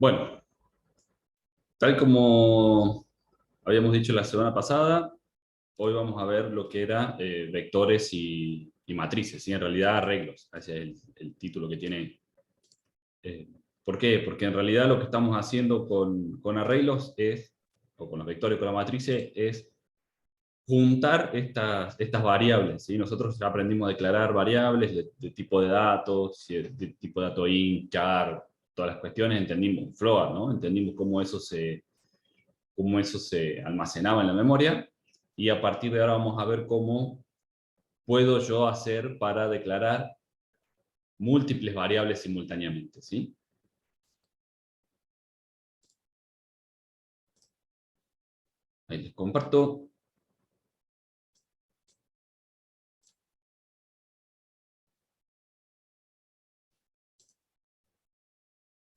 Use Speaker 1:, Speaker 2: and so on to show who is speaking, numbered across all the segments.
Speaker 1: Bueno, tal como habíamos dicho la semana pasada, hoy vamos a ver lo que era vectores y matrices, ¿sí? En realidad arreglos, ese es el título que tiene. eh, ¿Por qué? Porque en realidad lo que estamos haciendo con arreglos es, o con los vectores, con la matrices, es juntar estas variables, ¿sí? Nosotros ya aprendimos a declarar variables de tipo de datos, ¿sí? De tipo de dato int, char, todas las cuestiones, entendimos float, ¿no? Entendimos cómo eso se almacenaba en la memoria, y a partir de ahora vamos a ver cómo puedo yo hacer para declarar múltiples variables simultáneamente, ¿sí? Ahí les comparto.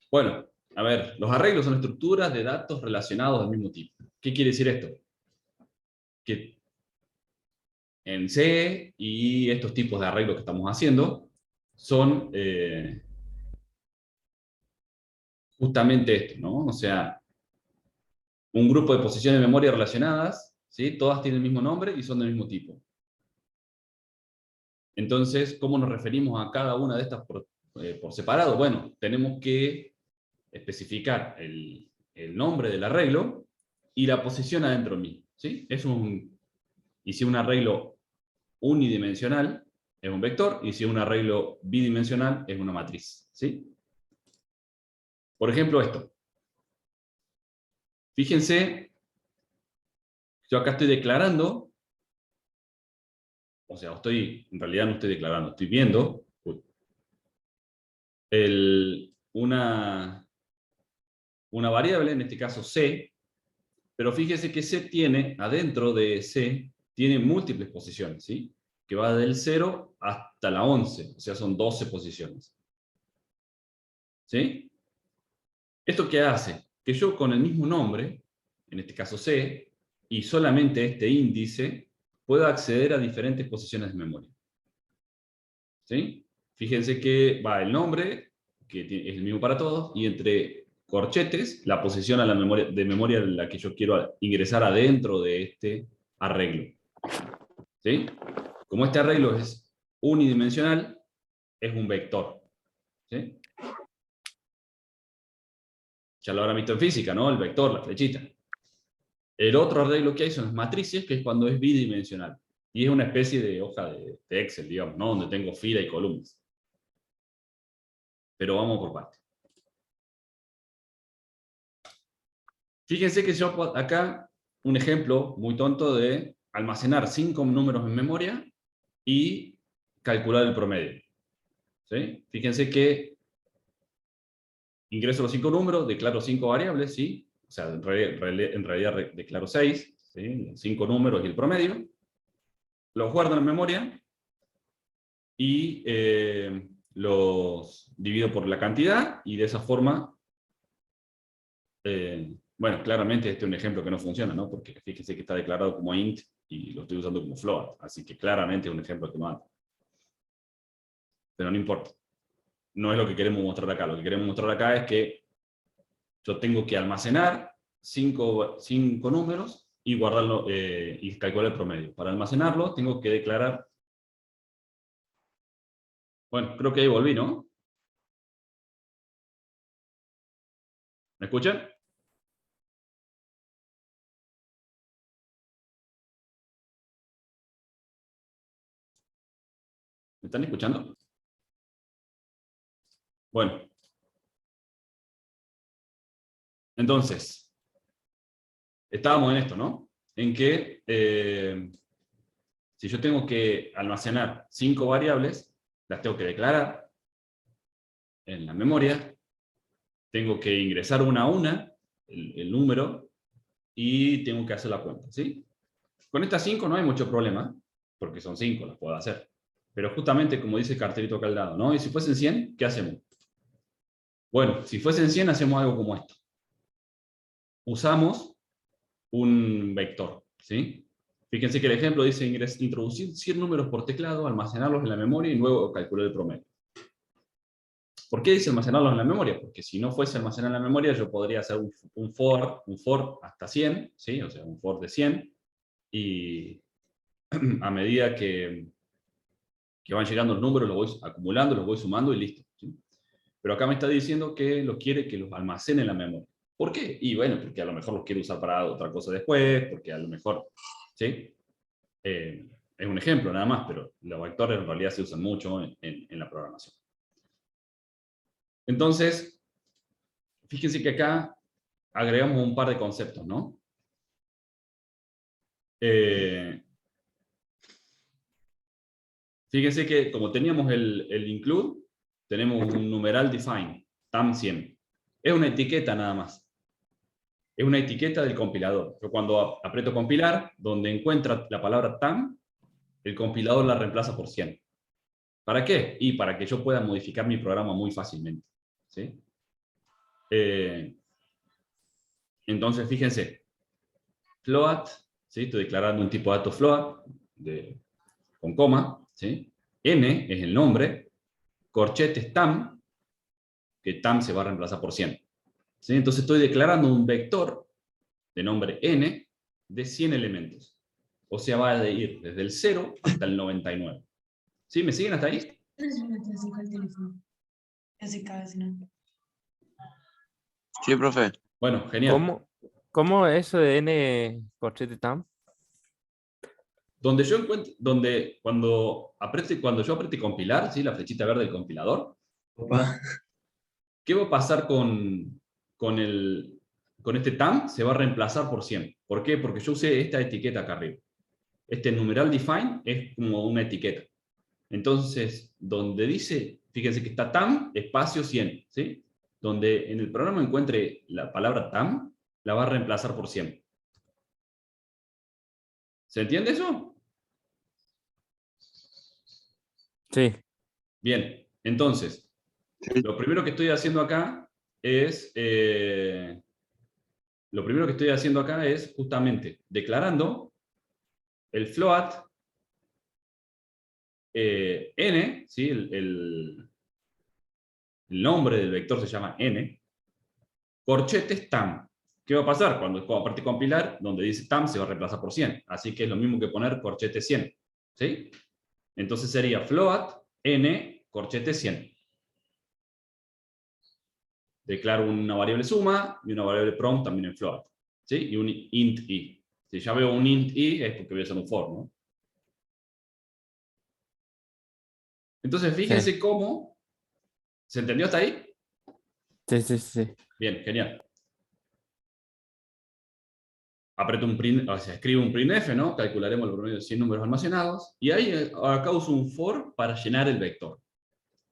Speaker 1: Bueno, a ver, los arreglos son estructuras de datos relacionados del mismo tipo. ¿Qué quiere decir esto? Que en C y estos tipos de arreglos que estamos haciendo son justamente esto, ¿no? O sea, un grupo de posiciones de memoria relacionadas, ¿sí? Todas tienen el mismo nombre y son del mismo tipo. Entonces, ¿cómo nos referimos a cada una de estas por separado? Bueno, tenemos que especificar el nombre del arreglo y la posición adentro mismo, ¿sí? Y si un arreglo unidimensional es un vector, y si un arreglo bidimensional es una matriz, ¿sí? Por ejemplo, esto. Fíjense, yo acá estoy declarando, o sea, en realidad no estoy declarando, estoy viendo una variable, en este caso C, pero fíjense que C tiene, adentro de C, tiene múltiples posiciones, ¿sí? Que va del 0 hasta la 11, o sea, son 12 posiciones. ¿Sí? ¿Esto qué hace? Que yo con el mismo nombre, en este caso C, y solamente este índice, puedo acceder a diferentes posiciones de memoria. ¿Sí? Fíjense que va el nombre, que es el mismo para todos, y entre corchetes, la posición a la memoria, de memoria en la que yo quiero ingresar adentro de este arreglo. ¿Sí? Como este arreglo es unidimensional, es un vector. ¿Sí? Ya lo habrán visto en física, ¿no? El vector, la flechita. El otro arreglo que hay son las matrices, que es cuando es bidimensional. Y es una especie de hoja de Excel, digamos, ¿no? Donde tengo fila y columnas. Pero vamos por partes. Fíjense que yo acá, un ejemplo muy tonto de almacenar 5 números en memoria y calcular el promedio. ¿Sí? Fíjense que ingreso los 5 números, declaro 5 variables, ¿sí? O sea, en realidad declaro 6, ¿sí? 5 números y el promedio. Los guardo en memoria y los divido por la cantidad, y de esa forma, bueno, claramente este es un ejemplo que no funciona, ¿no? Porque fíjense que está declarado como int y lo estoy usando como float, así que claramente es un ejemplo que no anda. Pero no importa. No es lo que queremos mostrar acá. Lo que queremos mostrar acá es que yo tengo que almacenar 5 números y guardarlo y calcular el promedio. Para almacenarlo tengo que declarar. Bueno, creo que ahí volví, ¿no? ¿Me escuchan? ¿Me están escuchando? Bueno, entonces, estábamos en esto, ¿no? En que si yo tengo que almacenar 5 variables, las tengo que declarar en la memoria, tengo que ingresar una a una el número, y tengo que hacer la cuenta, ¿sí? Con estas 5 no hay mucho problema, porque son 5, las puedo hacer. Pero justamente como dice el cartelito acá al lado, ¿no? Y si fuesen 100, ¿qué hacemos? Bueno, si fuesen 100 hacemos algo como esto. Usamos un vector, ¿sí? Fíjense que el ejemplo dice introducir 100 números por teclado, almacenarlos en la memoria y luego calcular el promedio. ¿Por qué dice almacenarlos en la memoria? Porque si no fuese almacenar en la memoria, yo podría hacer un for hasta 100, ¿sí? O sea, un for de 100, y a medida que van llegando los números, los voy acumulando, los voy sumando y listo, ¿sí? Pero acá me está diciendo que quiere que los almacene en la memoria. ¿Por qué? Y bueno, porque a lo mejor los quiere usar para otra cosa después, porque a lo mejor, ¿sí? Es un ejemplo nada más, pero los vectores en realidad se usan mucho en la programación. Entonces, fíjense que acá agregamos un par de conceptos, ¿no? Fíjense que como teníamos el include, tenemos un numeral define, tam100. Es una etiqueta nada más. Es una etiqueta del compilador. Yo cuando aprieto compilar, donde encuentra la palabra tam, el compilador la reemplaza por 100. ¿Para qué? Y para que yo pueda modificar mi programa muy fácilmente, ¿sí? Entonces, fíjense, float, ¿sí? Estoy declarando un tipo de dato float con coma, ¿sí? N es el nombre, corchetes tam, que tam se va a reemplazar por 100. ¿Sí? Entonces estoy declarando un vector de nombre n de 100 elementos. O sea, va a ir desde el 0 hasta el 99. ¿Sí? ¿Me siguen hasta ahí?
Speaker 2: Sí, profe.
Speaker 1: Bueno, genial.
Speaker 3: ¿Cómo es eso de n corchete tam?
Speaker 1: Donde yo encuentro, cuando yo apriete compilar, ¿sí? La flechita verde del compilador,
Speaker 4: Opa.
Speaker 1: ¿qué va a pasar con este tam? Se va a reemplazar por 100. ¿Por qué? Porque yo usé esta etiqueta acá arriba. Este numeral define es como una etiqueta. Entonces, donde dice, fíjense que está tam, espacio 100, ¿sí? Donde en el programa encuentre la palabra tam, la va a reemplazar por 100. ¿Se entiende eso?
Speaker 3: Sí.
Speaker 1: Bien, entonces,
Speaker 2: Sí.
Speaker 1: lo primero que estoy haciendo acá es justamente declarando el float n, ¿sí? El nombre del vector se llama n, corchetes tam. ¿Qué va a pasar? Cuando aparte compilar, donde dice tam se va a reemplazar por 100. Así que es lo mismo que poner corchete 100. ¿Sí? Entonces sería float n corchete 100. Declaro una variable suma y una variable prompt también en float. ¿Sí? Y un int i. Si ya veo un int i es porque voy a hacer un for, ¿no? Entonces fíjense cómo... ¿Se entendió hasta ahí?
Speaker 3: Sí.
Speaker 1: Bien, genial. Aprieto escribo un printf, ¿no? Calcularemos el promedio de 100 números almacenados. Y ahí acá uso un for para llenar el vector.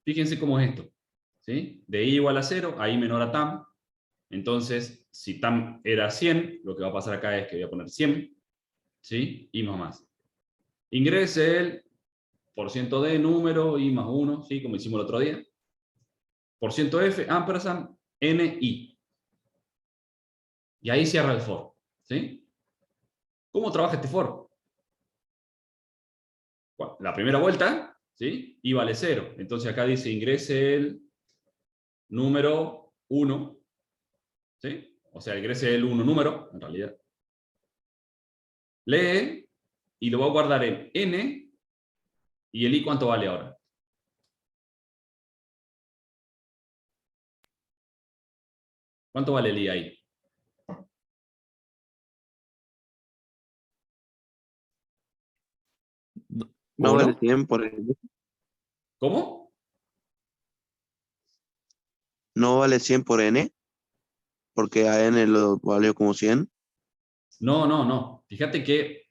Speaker 1: Fíjense cómo es esto. ¿Sí? De i igual a 0, a i menor a tam. Entonces, si tam era 100, lo que va a pasar acá es que voy a poner 100. ¿Sí? I más. Ingrese el %d número, i más 1, ¿sí? Como hicimos el otro día. %f, ampersand, ni. Y ahí cierra el for. ¿Sí? ¿Cómo trabaja este for? Bueno, la primera vuelta, ¿sí? I vale 0. Entonces acá dice ingrese el número 1. ¿Sí? O sea, ingrese el 1 número, en realidad. Lee y lo va a guardar en n. ¿Y el i cuánto vale ahora? ¿Cuánto vale el i ahí?
Speaker 2: No vale
Speaker 3: ¿Uno?
Speaker 2: 100 por n.
Speaker 1: ¿Cómo?
Speaker 2: No vale 100 por n, porque a n lo valió como 100.
Speaker 1: No. Fíjate que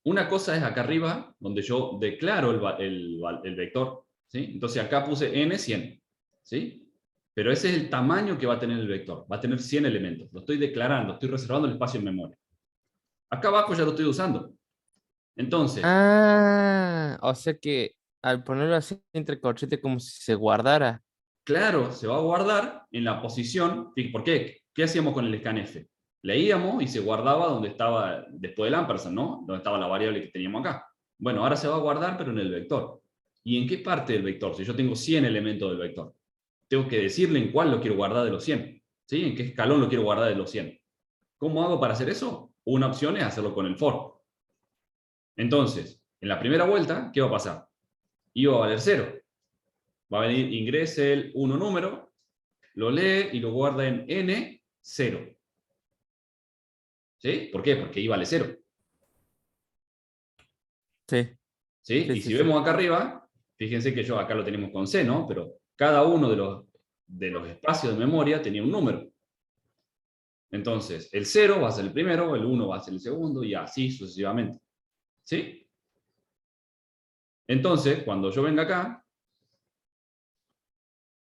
Speaker 1: una cosa es acá arriba, donde yo declaro el vector, ¿sí? Entonces acá puse n 100, ¿sí? Pero ese es el tamaño que va a tener el vector. Va a tener 100 elementos. Lo estoy declarando, estoy reservando el espacio en memoria. Acá abajo ya lo estoy usando. Entonces,
Speaker 3: O sea que al ponerlo así entre corchete como si se guardara.
Speaker 1: claro, se va a guardar en la posición. ¿Por qué? ¿Qué hacíamos con el scanf? Leíamos y se guardaba donde estaba, después del ampersand, ¿no? Donde estaba la variable que teníamos acá. Bueno, ahora se va a guardar, pero en el vector. ¿Y en qué parte del vector? Si yo tengo 100 elementos del vector. tengo que decirle en cuál lo quiero guardar de los 100. ¿Sí? En qué escalón lo quiero guardar de los 100. ¿Cómo hago para hacer eso? Una opción es hacerlo con el for. Entonces, en la primera vuelta, ¿qué va a pasar? I va a valer 0. Va a venir, ingrese el 1 número, lo lee y lo guarda en n, 0. ¿Sí? ¿Por qué? Porque I vale 0.
Speaker 3: Sí,
Speaker 1: ¿Sí?
Speaker 3: sí,
Speaker 1: Y
Speaker 3: sí,
Speaker 1: si
Speaker 3: sí.
Speaker 1: vemos acá arriba, fíjense que acá lo tenemos con C, ¿no? Pero cada uno de los espacios de memoria tenía un número. Entonces, el 0 va a ser el primero, el 1 va a ser el segundo, y así sucesivamente. ¿Sí? Entonces, cuando yo venga acá,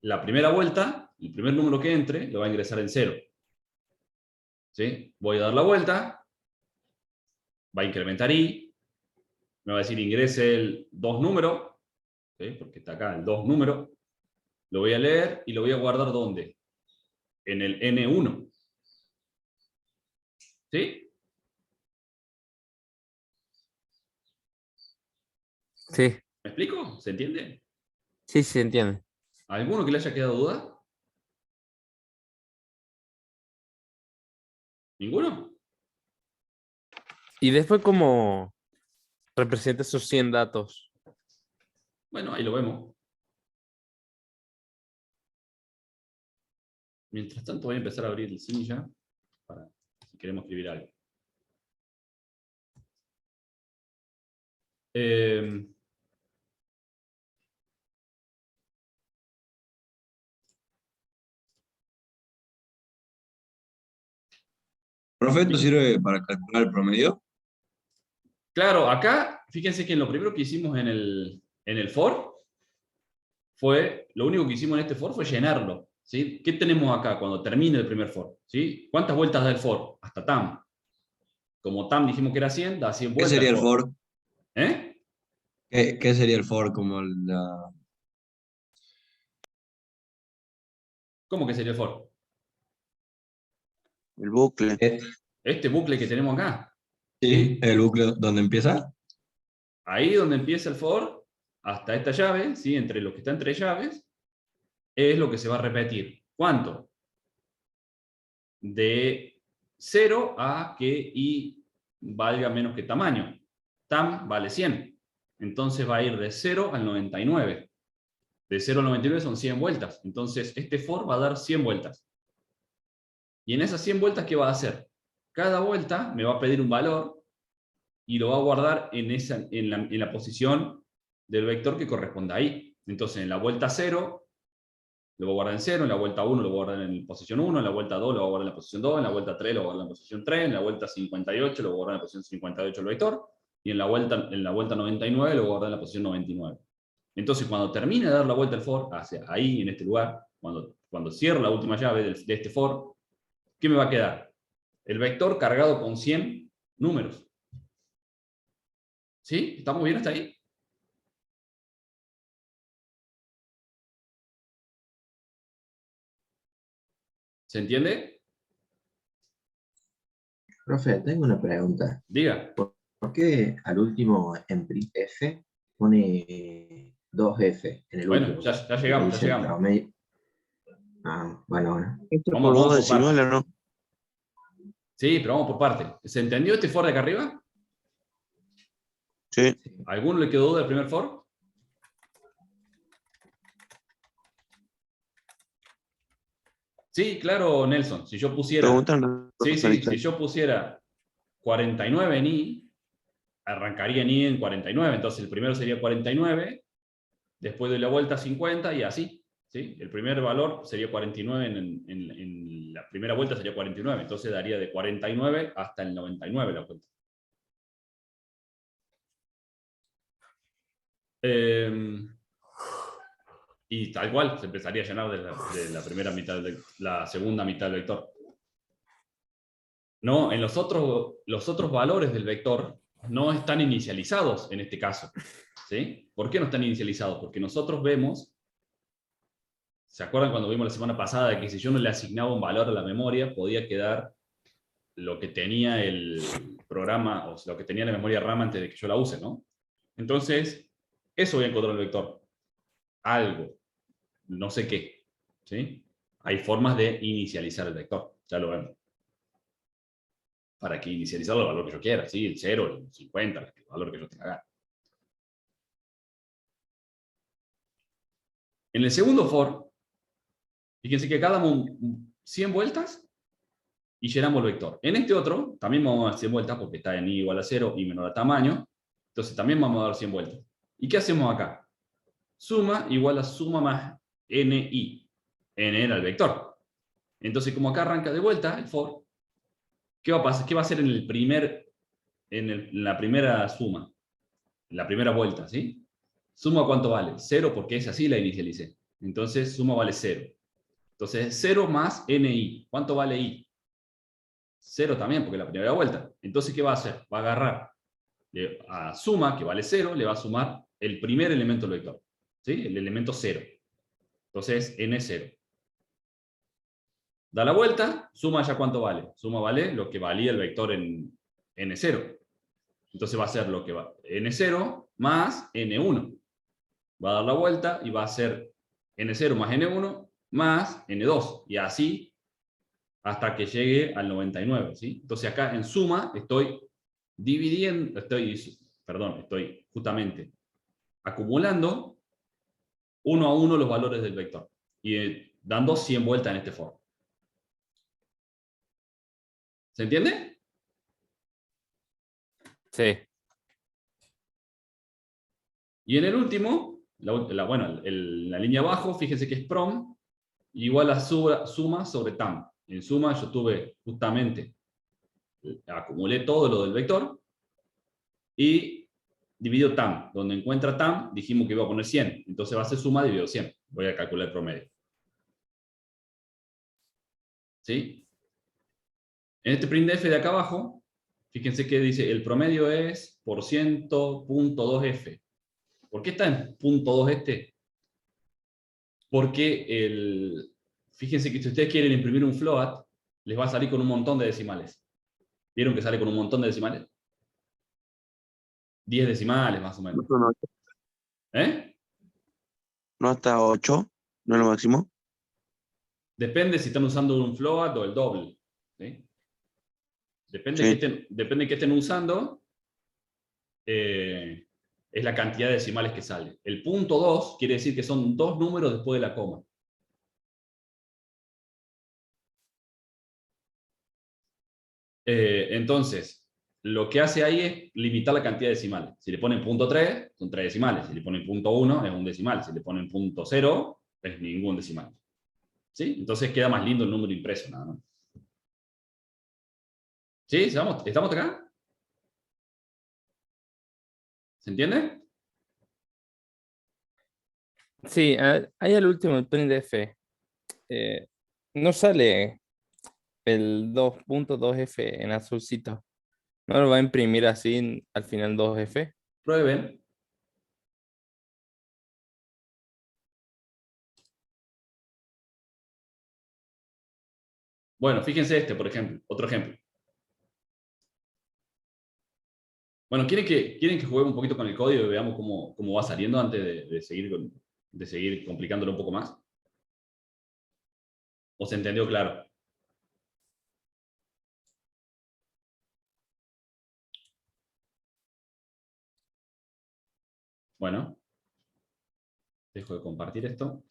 Speaker 1: la primera vuelta, el primer número que entre, lo va a ingresar en 0. ¿Sí? Voy a dar la vuelta, va a incrementar I, me va a decir ingrese el 2 número, ¿sí? Porque está acá el 2 número, lo voy a leer y lo voy a guardar ¿dónde? En el N1. ¿Sí?
Speaker 3: Sí,
Speaker 1: ¿Me explico? ¿Se entiende?
Speaker 3: sí, se entiende.
Speaker 1: ¿Alguno que le haya quedado duda? ¿Ninguno?
Speaker 3: Y después, ¿cómo representa esos 100 datos?
Speaker 1: Bueno, ahí lo vemos. Mientras tanto voy a empezar a abrir el Sim ya, para si queremos escribir algo.
Speaker 4: Profe, ¿esto sirve para calcular el promedio?
Speaker 1: Claro, acá, fíjense que lo primero que hicimos en el for lo único que hicimos en este for fue llenarlo. ¿Sí? ¿Qué tenemos acá cuando termine el primer for? ¿Sí? ¿Cuántas vueltas da el for? Hasta tam. Como tam dijimos que era 100, da 100
Speaker 4: ¿Qué
Speaker 1: vueltas
Speaker 4: sería
Speaker 1: el
Speaker 4: el
Speaker 1: for.
Speaker 4: for?
Speaker 1: ¿Eh?
Speaker 4: ¿Qué sería el for como la...
Speaker 1: ¿Cómo que sería el for?
Speaker 2: El bucle.
Speaker 1: Este bucle que tenemos acá.
Speaker 4: Sí, el bucle donde empieza.
Speaker 1: Ahí donde empieza el for, hasta esta llave, ¿sí? Entre lo que está entre llaves, es lo que se va a repetir. ¿Cuánto? De 0 a que i valga menos que tamaño. Tam vale 100. Entonces va a ir de 0 al 99. De 0 al 99 son 100 vueltas. Entonces este for va a dar 100 vueltas. Y en esas 100 vueltas, ¿qué va a hacer? Cada vuelta me va a pedir un valor y lo va a guardar en la posición del vector que corresponda ahí. Entonces en la vuelta 0 lo voy a guardar en 0, en la vuelta 1 lo voy a guardar en posición 1, en la vuelta 2 lo voy a guardar en la posición 2, en la vuelta 3 lo voy a guardar en la posición 3, en la vuelta 58 lo voy a guardar en la posición 58 el vector, y en la vuelta 99 lo voy a guardar en la posición 99. Entonces, cuando termine de dar la vuelta al for, hacia ahí, en este lugar, cuando cierro la última llave de este for, ¿qué me va a quedar? El vector cargado con 100 números. ¿Sí? ¿Estamos bien hasta ahí? ¿Se entiende?
Speaker 5: Profe, tengo una pregunta.
Speaker 1: Diga.
Speaker 5: ¿Por qué al último en printf pone 2F en el
Speaker 1: Bueno,
Speaker 5: último?
Speaker 1: ya llegamos, ya
Speaker 5: Dice el
Speaker 1: llegamos.
Speaker 5: promedio. Ah, bueno.
Speaker 2: Esto
Speaker 1: Vamos,
Speaker 2: por
Speaker 1: vamos
Speaker 2: dos
Speaker 1: por partes.
Speaker 2: decimales, ¿no?
Speaker 1: Sí, pero vamos por parte. ¿Se entendió este for de acá arriba?
Speaker 2: Sí.
Speaker 5: Sí.
Speaker 1: ¿Alguno le quedó duda del primer for? Sí, claro, Nelson. Si yo pusiera.
Speaker 2: Preguntan.
Speaker 1: Sí, si yo pusiera 49 en i, arrancaría en i en 49. Entonces el primero sería 49, después doy la vuelta a 50 y así. ¿Sí? El primer valor sería 49 en la primera vuelta sería 49. Entonces daría de 49 hasta el 99 la vuelta. Y tal cual, se empezaría a llenar de la primera mitad, la segunda mitad del vector. No, en los otros valores del vector no están inicializados en este caso. ¿Sí? ¿Por qué no están inicializados? Porque nosotros vemos, ¿se acuerdan cuando vimos la semana pasada de que si yo no le asignaba un valor a la memoria, podía quedar lo que tenía el programa, o lo que tenía la memoria RAM antes de que yo la use, ¿no? Entonces, eso voy a encontrar en el vector. Algo, no sé qué. ¿sí? Hay formas de inicializar el vector, ya lo vemos. Para que inicializarlo el valor que yo quiera, ¿sí? El 0, el 50, el valor que yo tenga acá. En el segundo for, fíjense que acá damos 100 vueltas y llenamos el vector. En este otro, también vamos a dar 100 vueltas porque está en i igual a 0 y menor a tamaño. Entonces también vamos a dar 100 vueltas. ¿Y qué hacemos acá? Suma igual a suma más ni. N era el vector. Entonces, como acá arranca de vuelta el for, ¿qué va a pasar? ¿Qué va a hacer en la primera suma? En la primera vuelta, ¿sí? ¿Suma cuánto vale? 0, porque es así la inicialicé. Entonces, suma vale 0. Entonces, 0 más ni. ¿Cuánto vale i? 0 también, porque es la primera vuelta. Entonces, ¿qué va a hacer? Va a agarrar a suma, que vale 0, le va a sumar el primer elemento del vector. ¿Sí? El elemento 0. Entonces, n0. Da la vuelta, suma ya cuánto vale. Suma vale lo que valía el vector en n0. Entonces va a ser lo que va n0 más n1. Va a dar la vuelta y va a ser n0 más n1 más n2. Y así hasta que llegue al 99. ¿Sí? Entonces acá en suma estoy dividiendo, estoy justamente acumulando uno a uno los valores del vector. Y dando 100 vueltas en este for. ¿Se entiende?
Speaker 3: Sí.
Speaker 1: Y en el último, la línea abajo, fíjense que es prom igual a suma sobre tam. En suma yo tuve justamente, acumulé todo lo del vector y divido tam. Donde encuentra tam, dijimos que iba a poner 100. Entonces va a ser suma dividido 100. Voy a calcular el promedio. ¿Sí? En este printf de acá abajo, fíjense que dice el promedio es por ciento punto 2f. ¿Por qué está en punto 2 este? Porque fíjense que si ustedes quieren imprimir un float, les va a salir con un montón de decimales. ¿Vieron que sale con un montón de decimales? 10 decimales más o menos.
Speaker 2: No,
Speaker 1: ¿Eh?
Speaker 2: no hasta 8, no es lo máximo.
Speaker 1: Depende si están usando un float o el doble. ¿Sí? Depende,
Speaker 2: Sí.
Speaker 1: depende de qué estén usando, es la cantidad de decimales que sale. El punto 2 quiere decir que son 2 números después de la coma. Entonces, lo que hace ahí es limitar la cantidad de decimales. Si le ponen punto 3, son 3 decimales. Si le ponen punto 1, es un decimal. Si le ponen punto 0, es ningún decimal. ¿Sí? Entonces queda más lindo el número impreso, nada más. ¿Sí? ¿Estamos acá? ¿Se entiende?
Speaker 3: Sí, ahí al último, el printf. No sale el 2.2f en azulcito. ¿No lo va a imprimir así al final 2f?
Speaker 1: Prueben. Bueno, fíjense este, por ejemplo. Otro ejemplo. Bueno, ¿quieren que juguemos un poquito con el código y veamos cómo va saliendo antes de seguir complicándolo un poco más? ¿O se entendió claro? Bueno, dejo de compartir esto.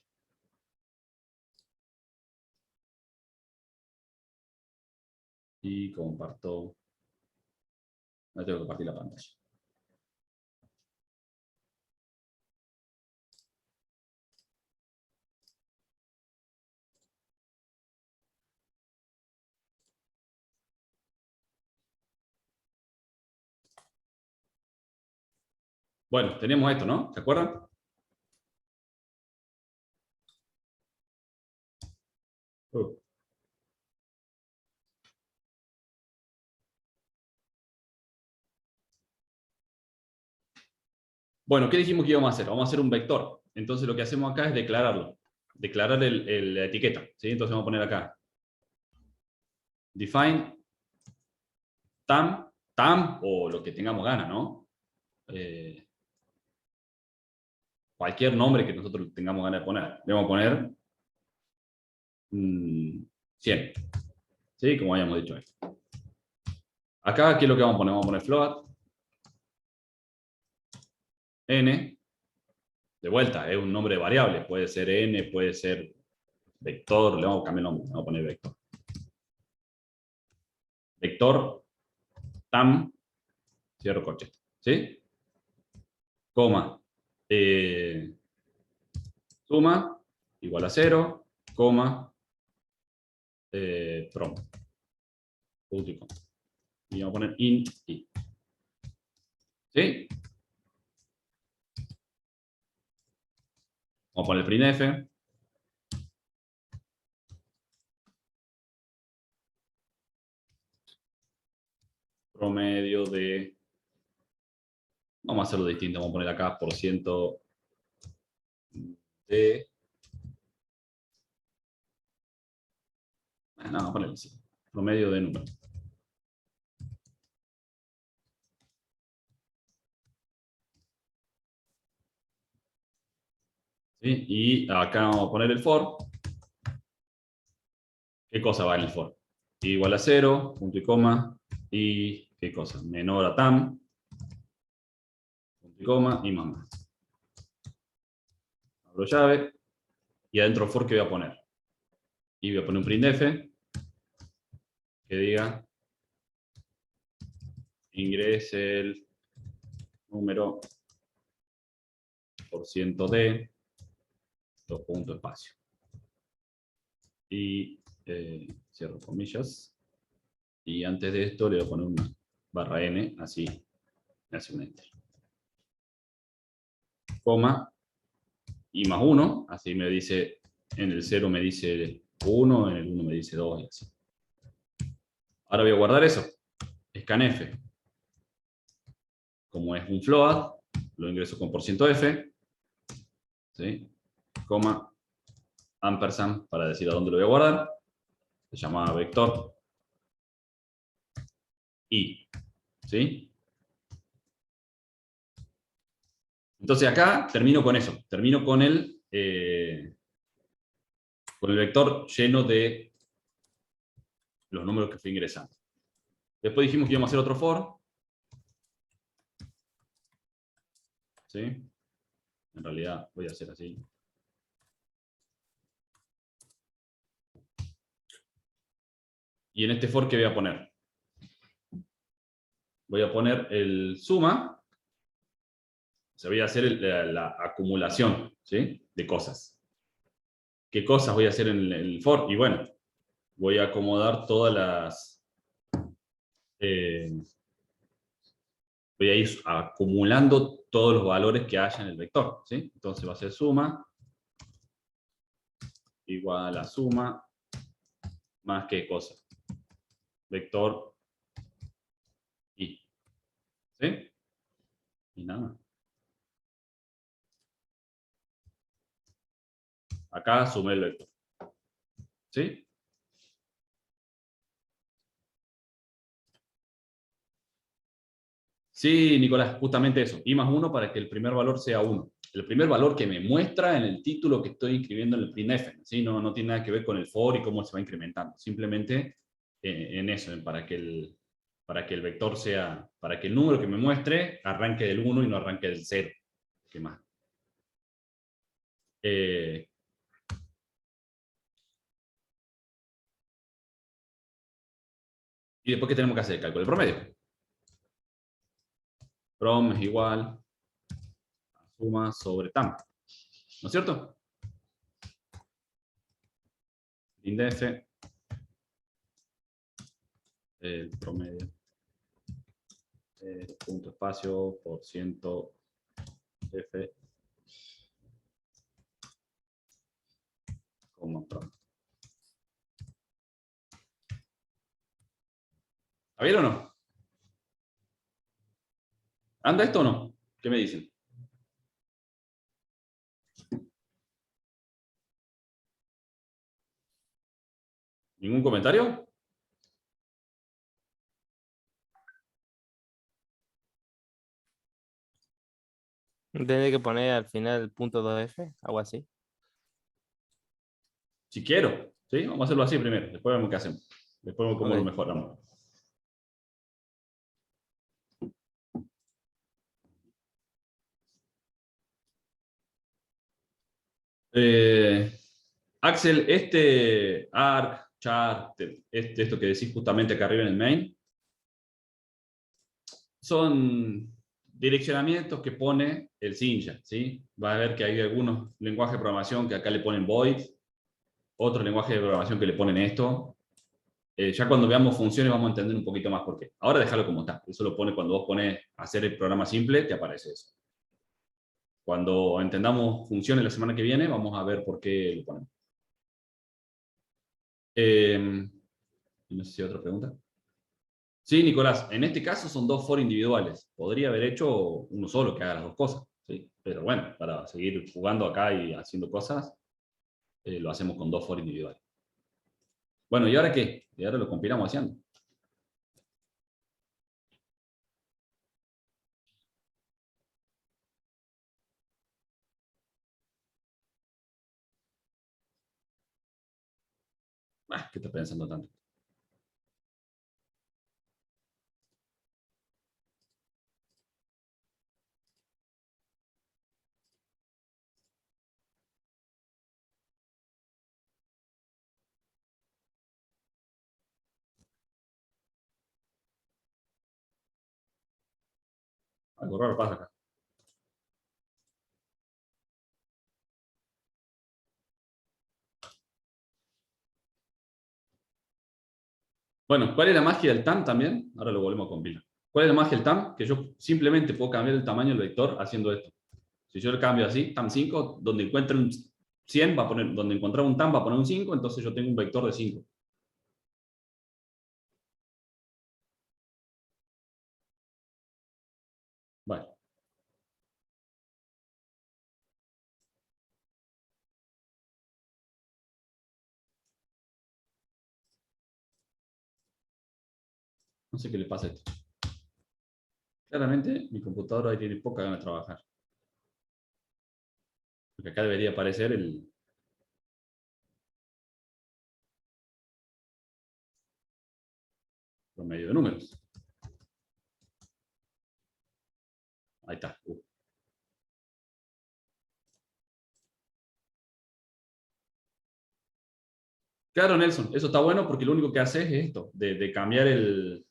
Speaker 1: Y comparto. No tengo que compartir la pantalla. Bueno, tenemos esto, ¿no? ¿Se acuerdan? Bueno, ¿qué dijimos que íbamos a hacer? Vamos a hacer un vector. Entonces lo que hacemos acá es declararlo. Declarar la etiqueta. ¿Sí? Entonces vamos a poner acá. Define tam o lo que tengamos ganas, ¿no? Cualquier nombre que nosotros tengamos ganas de poner. Le vamos a poner 100. ¿Sí? Como habíamos dicho ahí. Acá, ¿qué es lo que vamos a poner? Vamos a poner float. N. De vuelta, es un nombre de variable. Puede ser N, puede ser vector. Le vamos a cambiar el nombre. Vamos a poner vector. Vector. Tam. Cierro corchete. ¿Sí? Coma. Suma. Igual a 0. Coma. Prom. Punto y coma. Y vamos a poner int i. ¿Sí? Vamos a poner printf. Promedio de... Vamos a hacerlo distinto. Vamos a poner acá por ciento de... No, vamos a ponerle así. Promedio de número. ¿Sí? Y acá vamos a poner el for. ¿Qué cosa va en el for? Igual a 0, punto y coma, y ¿qué cosa? Menor a tam, punto y coma, y más. Abro llave, y adentro for, ¿qué voy a poner? Y voy a poner un printf que diga ingrese el número por ciento de 2 puntos espacio. Y cierro comillas. Y antes de esto le voy a poner una barra n, así me hace un enter. Coma, y más 1, así me dice, en el 0 me dice 1, en el 1 me dice 2, y así. Ahora voy a guardar eso. Scanf. Como es un float, lo ingreso con %f, ¿sí? Coma, ampersand, para decir a dónde lo voy a guardar. Se llama vector i, ¿sí? Entonces acá termino con eso. Termino con el vector lleno de los números que fui ingresando. Después dijimos que íbamos a hacer otro for. ¿Sí? En realidad voy a hacer así. Y en este for, ¿qué voy a poner? Voy a poner el suma. O sea, voy a hacer la acumulación, ¿sí? De cosas. ¿Qué cosas voy a hacer en el for? Y bueno, voy a acomodar todas las... voy a ir acumulando todos los valores que haya en el vector, ¿sí? Entonces va a ser suma igual a suma más qué cosa. Vector i. ¿Sí? Y nada más. Acá sumé el vector. ¿Sí? Sí, Nicolás, justamente eso. I más 1 para que el primer valor sea 1. El primer valor que me muestra en el título que estoy inscribiendo en el printf. ¿Sí? No tiene nada que ver con el for y cómo se va incrementando. Simplemente en eso, para que el vector sea, para que el número que me muestre arranque del 1 y no arranque del 0. ¿Qué más? Y después, ¿qué tenemos que hacer? El cálculo del promedio. Prom es igual a suma sobre tam. ¿No es cierto? Printf. El promedio. Punto espacio por ciento f. Como prom. ¿Está bien o no? ¿Anda esto o no? ¿Qué me dicen? ¿Ningún comentario?
Speaker 3: Tiene que poner al final el punto 2F, algo así.
Speaker 1: Si quiero. ¿Sí? Vamos a hacerlo así primero, después vemos qué hacemos. Después vemos cómo
Speaker 3: Ok.
Speaker 1: lo mejoramos. Axel, este arc, chart, esto que decís justamente acá arriba en el main, son direccionamientos que pone el Sinja, ¿sí? Va a ver que hay algunos lenguajes de programación que acá le ponen void, otros lenguajes de programación que le ponen esto. Ya cuando veamos funciones vamos a entender un poquito más por qué. Ahora déjalo como está. Eso lo pone cuando vos pones hacer el programa simple, te aparece eso. Cuando entendamos funciones la semana que viene, vamos a ver por qué lo ponemos. No sé si hay otra pregunta. Sí, Nicolás, en este caso son 2 for individuales. Podría haber hecho uno solo que haga las 2 cosas, ¿sí? Pero bueno, para seguir jugando acá y haciendo cosas, lo hacemos con 2 for individuales. Bueno, ¿y ahora qué? Y ahora lo compilamos haciendo. ¿Qué estás pensando tanto? Algo raro pasa acá. Bueno, ¿cuál es la magia del TAM también? Ahora lo volvemos a compilar. ¿Cuál es la magia del TAM? Que yo simplemente puedo cambiar el tamaño del vector haciendo esto. Si yo le cambio así, TAM5, donde encuentre un 100, va a poner, donde encontraba un TAM va a poner un 5, entonces yo tengo un vector de 5. Vale. No sé qué le pasa a esto. Claramente, mi computadora ahí tiene poca ganas de trabajar. Porque acá debería aparecer el promedio de números. Ahí está. Claro, Nelson, eso está bueno porque lo único que hace es esto, de cambiar el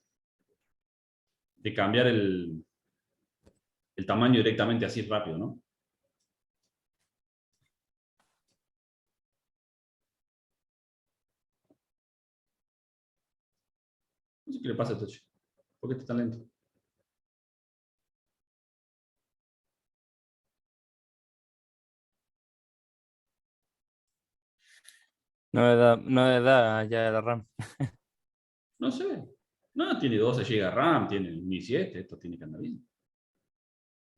Speaker 1: tamaño directamente así rápido, ¿no? No sé qué le pasa a esto, chico. ¿Por qué está tan lento?
Speaker 3: No da ya la RAM.
Speaker 1: No sé. No, tiene 12 GB de RAM, tiene ni 7, esto tiene que andar bien.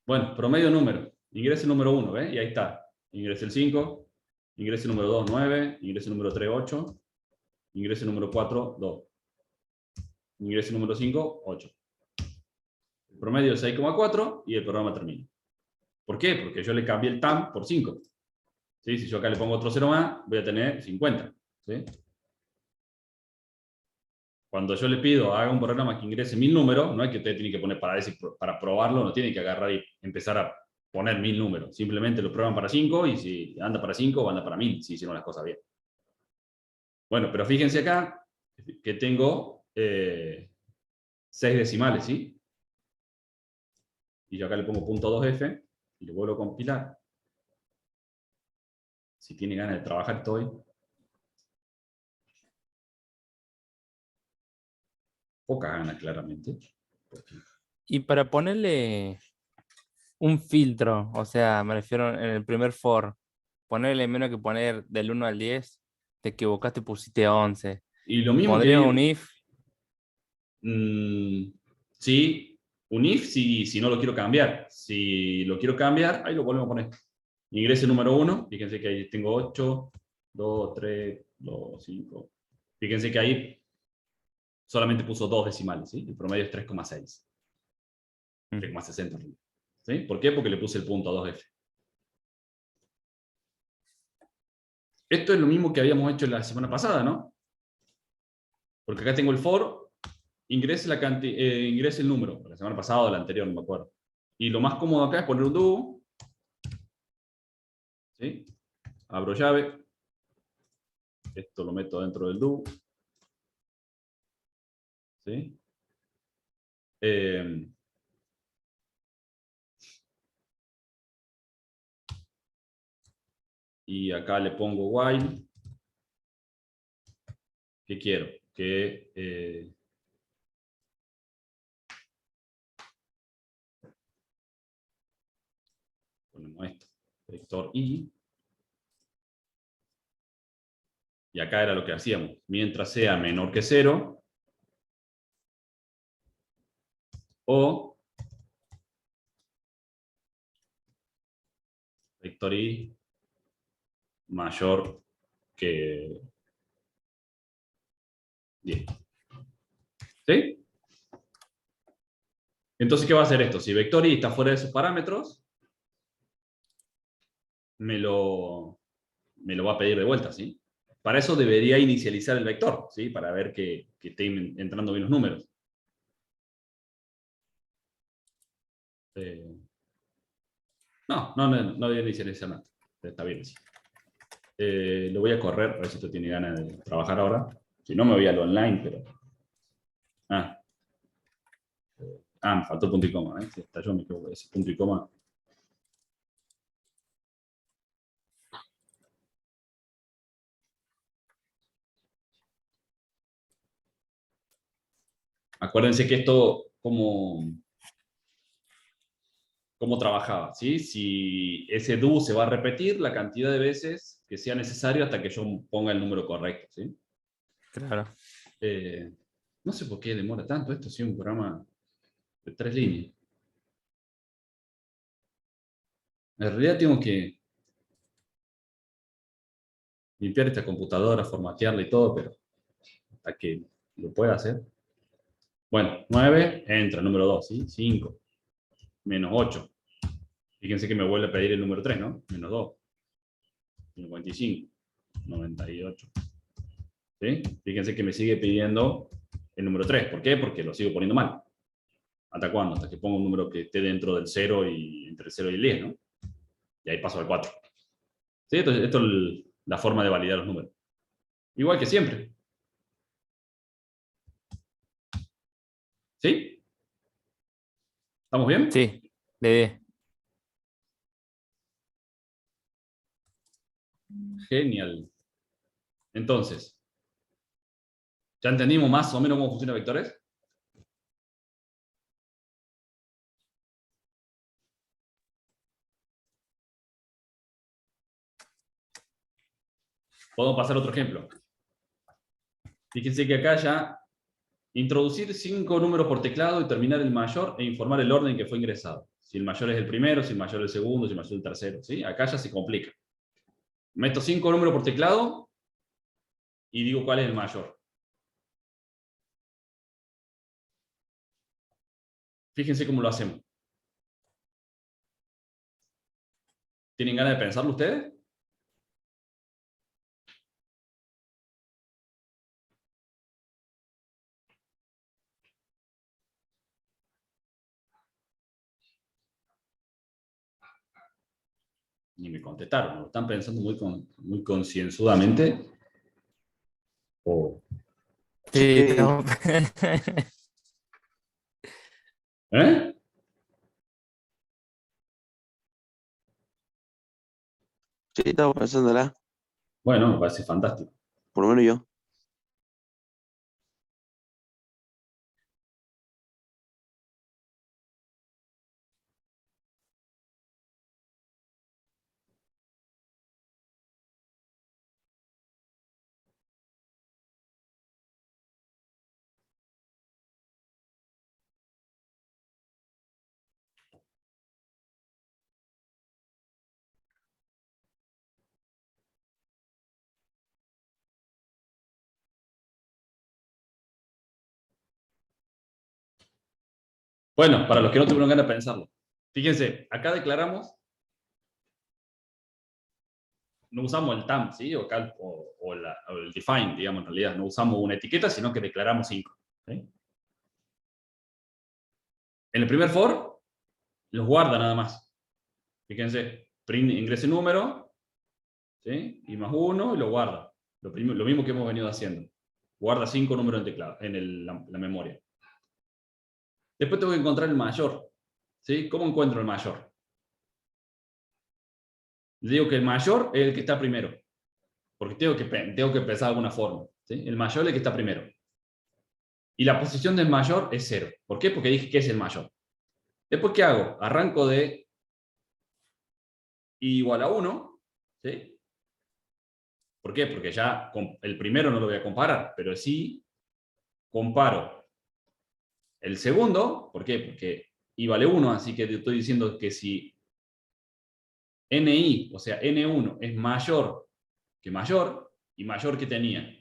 Speaker 1: Bueno, promedio número. Ingreso número 1, ¿ves? Y ahí está. Ingreso el 5, ingreso número 2, 9, ingreso número 3, 8, ingreso número 4, 2. Ingreso número 5, 8. El promedio es 6,4 y el programa termina. ¿Por qué? Porque yo le cambié el TAM por 5. ¿Sí? Si yo acá le pongo otro 0 más, voy a tener 50. ¿Sí? Cuando yo le pido haga un programa que ingrese 1000 números, no es que usted tiene que poner para probarlo, no tiene que agarrar y empezar a poner 1000 números. Simplemente lo prueban para 5 y si anda para 5, anda para 1000, si hicieron las cosas bien. Bueno, pero fíjense acá que tengo 6 decimales, ¿sí? Y yo acá le pongo .2f y lo vuelvo a compilar. Si tiene ganas de trabajar estoy. Poca ganas, claramente.
Speaker 3: Y para ponerle un filtro, o sea, me refiero en el primer for, ponerle menos que poner del 1 al 10, te equivocaste, pusiste 11.
Speaker 1: Y lo mismo
Speaker 3: Pondría un
Speaker 1: que...
Speaker 3: if.
Speaker 1: Sí, un if si no lo quiero cambiar. Si lo quiero cambiar, ahí lo volvemos a poner. Ingrese número 1, fíjense que ahí tengo 8, 2, 3, 2, 5. Fíjense que ahí solamente puso 2 decimales, ¿sí? El promedio es 3,6. 3,60. ¿Sí? ¿Por qué? Porque le puse el punto a 2F. Esto es lo mismo que habíamos hecho la semana pasada, ¿no? Porque acá tengo el for, ingrese el número, la semana pasada o la anterior, no me acuerdo. Y lo más cómodo acá es poner un do, ¿sí? Abro llave, esto lo meto dentro del do, ¿sí? Y acá le pongo while. ¿Qué quiero? Que ponemos esto, vector i. Y acá era lo que hacíamos. Mientras sea menor que 0, o vector i mayor que 10. ¿Sí? Entonces, ¿qué va a hacer esto? Si vector i está fuera de sus parámetros, me lo va a pedir de vuelta, ¿sí? Para eso debería inicializar el vector, ¿sí? Para ver que estén entrando bien los números. No debe inicializar nada. Está bien así. Lo voy a correr, a ver si esto tiene ganas de trabajar ahora. Si no, me voy al online, pero... me faltó punto y coma, ¿eh? Si hasta yo me equivoco, ese punto y coma. Acuérdense que esto, cómo trabajaba, ¿sí? Si ese do se va a repetir la cantidad de veces que sea necesario hasta que yo ponga el número correcto, ¿sí?
Speaker 3: Claro.
Speaker 1: No sé por qué demora tanto esto, si es un programa de 3 líneas. En realidad tengo que limpiar esta computadora, formatearla y todo, pero hasta que lo pueda hacer. Bueno, 9, entra, número 2, ¿sí? 5, menos 8. Fíjense que me vuelve a pedir el número 3, ¿no? Menos 2, 55, 98. ¿Sí? Fíjense que me sigue pidiendo el número 3. ¿Por qué? Porque lo sigo poniendo mal. ¿Hasta cuándo? Hasta que ponga un número que esté dentro del 0 y entre el 0 y el 10, ¿no? Y ahí paso al 4. ¿Sí? Entonces, esto es la forma de validar los números. Igual que siempre. ¿Sí? ¿Estamos bien?
Speaker 3: Sí, de 10.
Speaker 1: Genial. Entonces, ¿ya entendimos más o menos cómo funcionan vectores? Podemos pasar a otro ejemplo. Fíjense que acá ya introducir 5 números por teclado y terminar el mayor e informar el orden que fue ingresado. Si el mayor es el primero, si el mayor es el segundo, si el mayor es el tercero. ¿Sí? Acá ya se complica. Meto 5 números por teclado y digo cuál es el mayor. Fíjense cómo lo hacemos. ¿Tienen ganas de pensarlo ustedes? Ni me contestaron. ¿Lo están pensando muy concienzudamente?
Speaker 3: Sí,
Speaker 2: Sí,
Speaker 1: ¿Eh?
Speaker 2: sí, estaba pensándola,
Speaker 1: Bueno, me parece fantástico.
Speaker 2: por lo menos yo.
Speaker 1: Bueno, para los que no tuvieron ganas de pensarlo. Fíjense, acá declaramos no usamos el TAM, ¿sí? O el define, digamos, en realidad. No usamos una etiqueta, sino que declaramos 5. ¿Sí? En el primer for, los guarda nada más. Fíjense, print ingrese número, ¿sí? Y más 1, y lo guarda. Lo mismo que hemos venido haciendo. Guarda 5 números en teclado, en la memoria. Después tengo que encontrar el mayor. ¿Sí? ¿Cómo encuentro el mayor? Le digo que el mayor es el que está primero. Porque tengo que empezar de alguna forma. ¿Sí? El mayor es el que está primero. Y la posición del mayor es 0. ¿Por qué? Porque dije que es el mayor. Después, ¿qué hago? Arranco de i igual a 1. ¿Sí? ¿Por qué? Porque ya el primero no lo voy a comparar, pero sí comparo el segundo. ¿Por qué? Porque i vale 1, así que te estoy diciendo que si ni, o sea, n1 es mayor que mayor, y mayor que tenía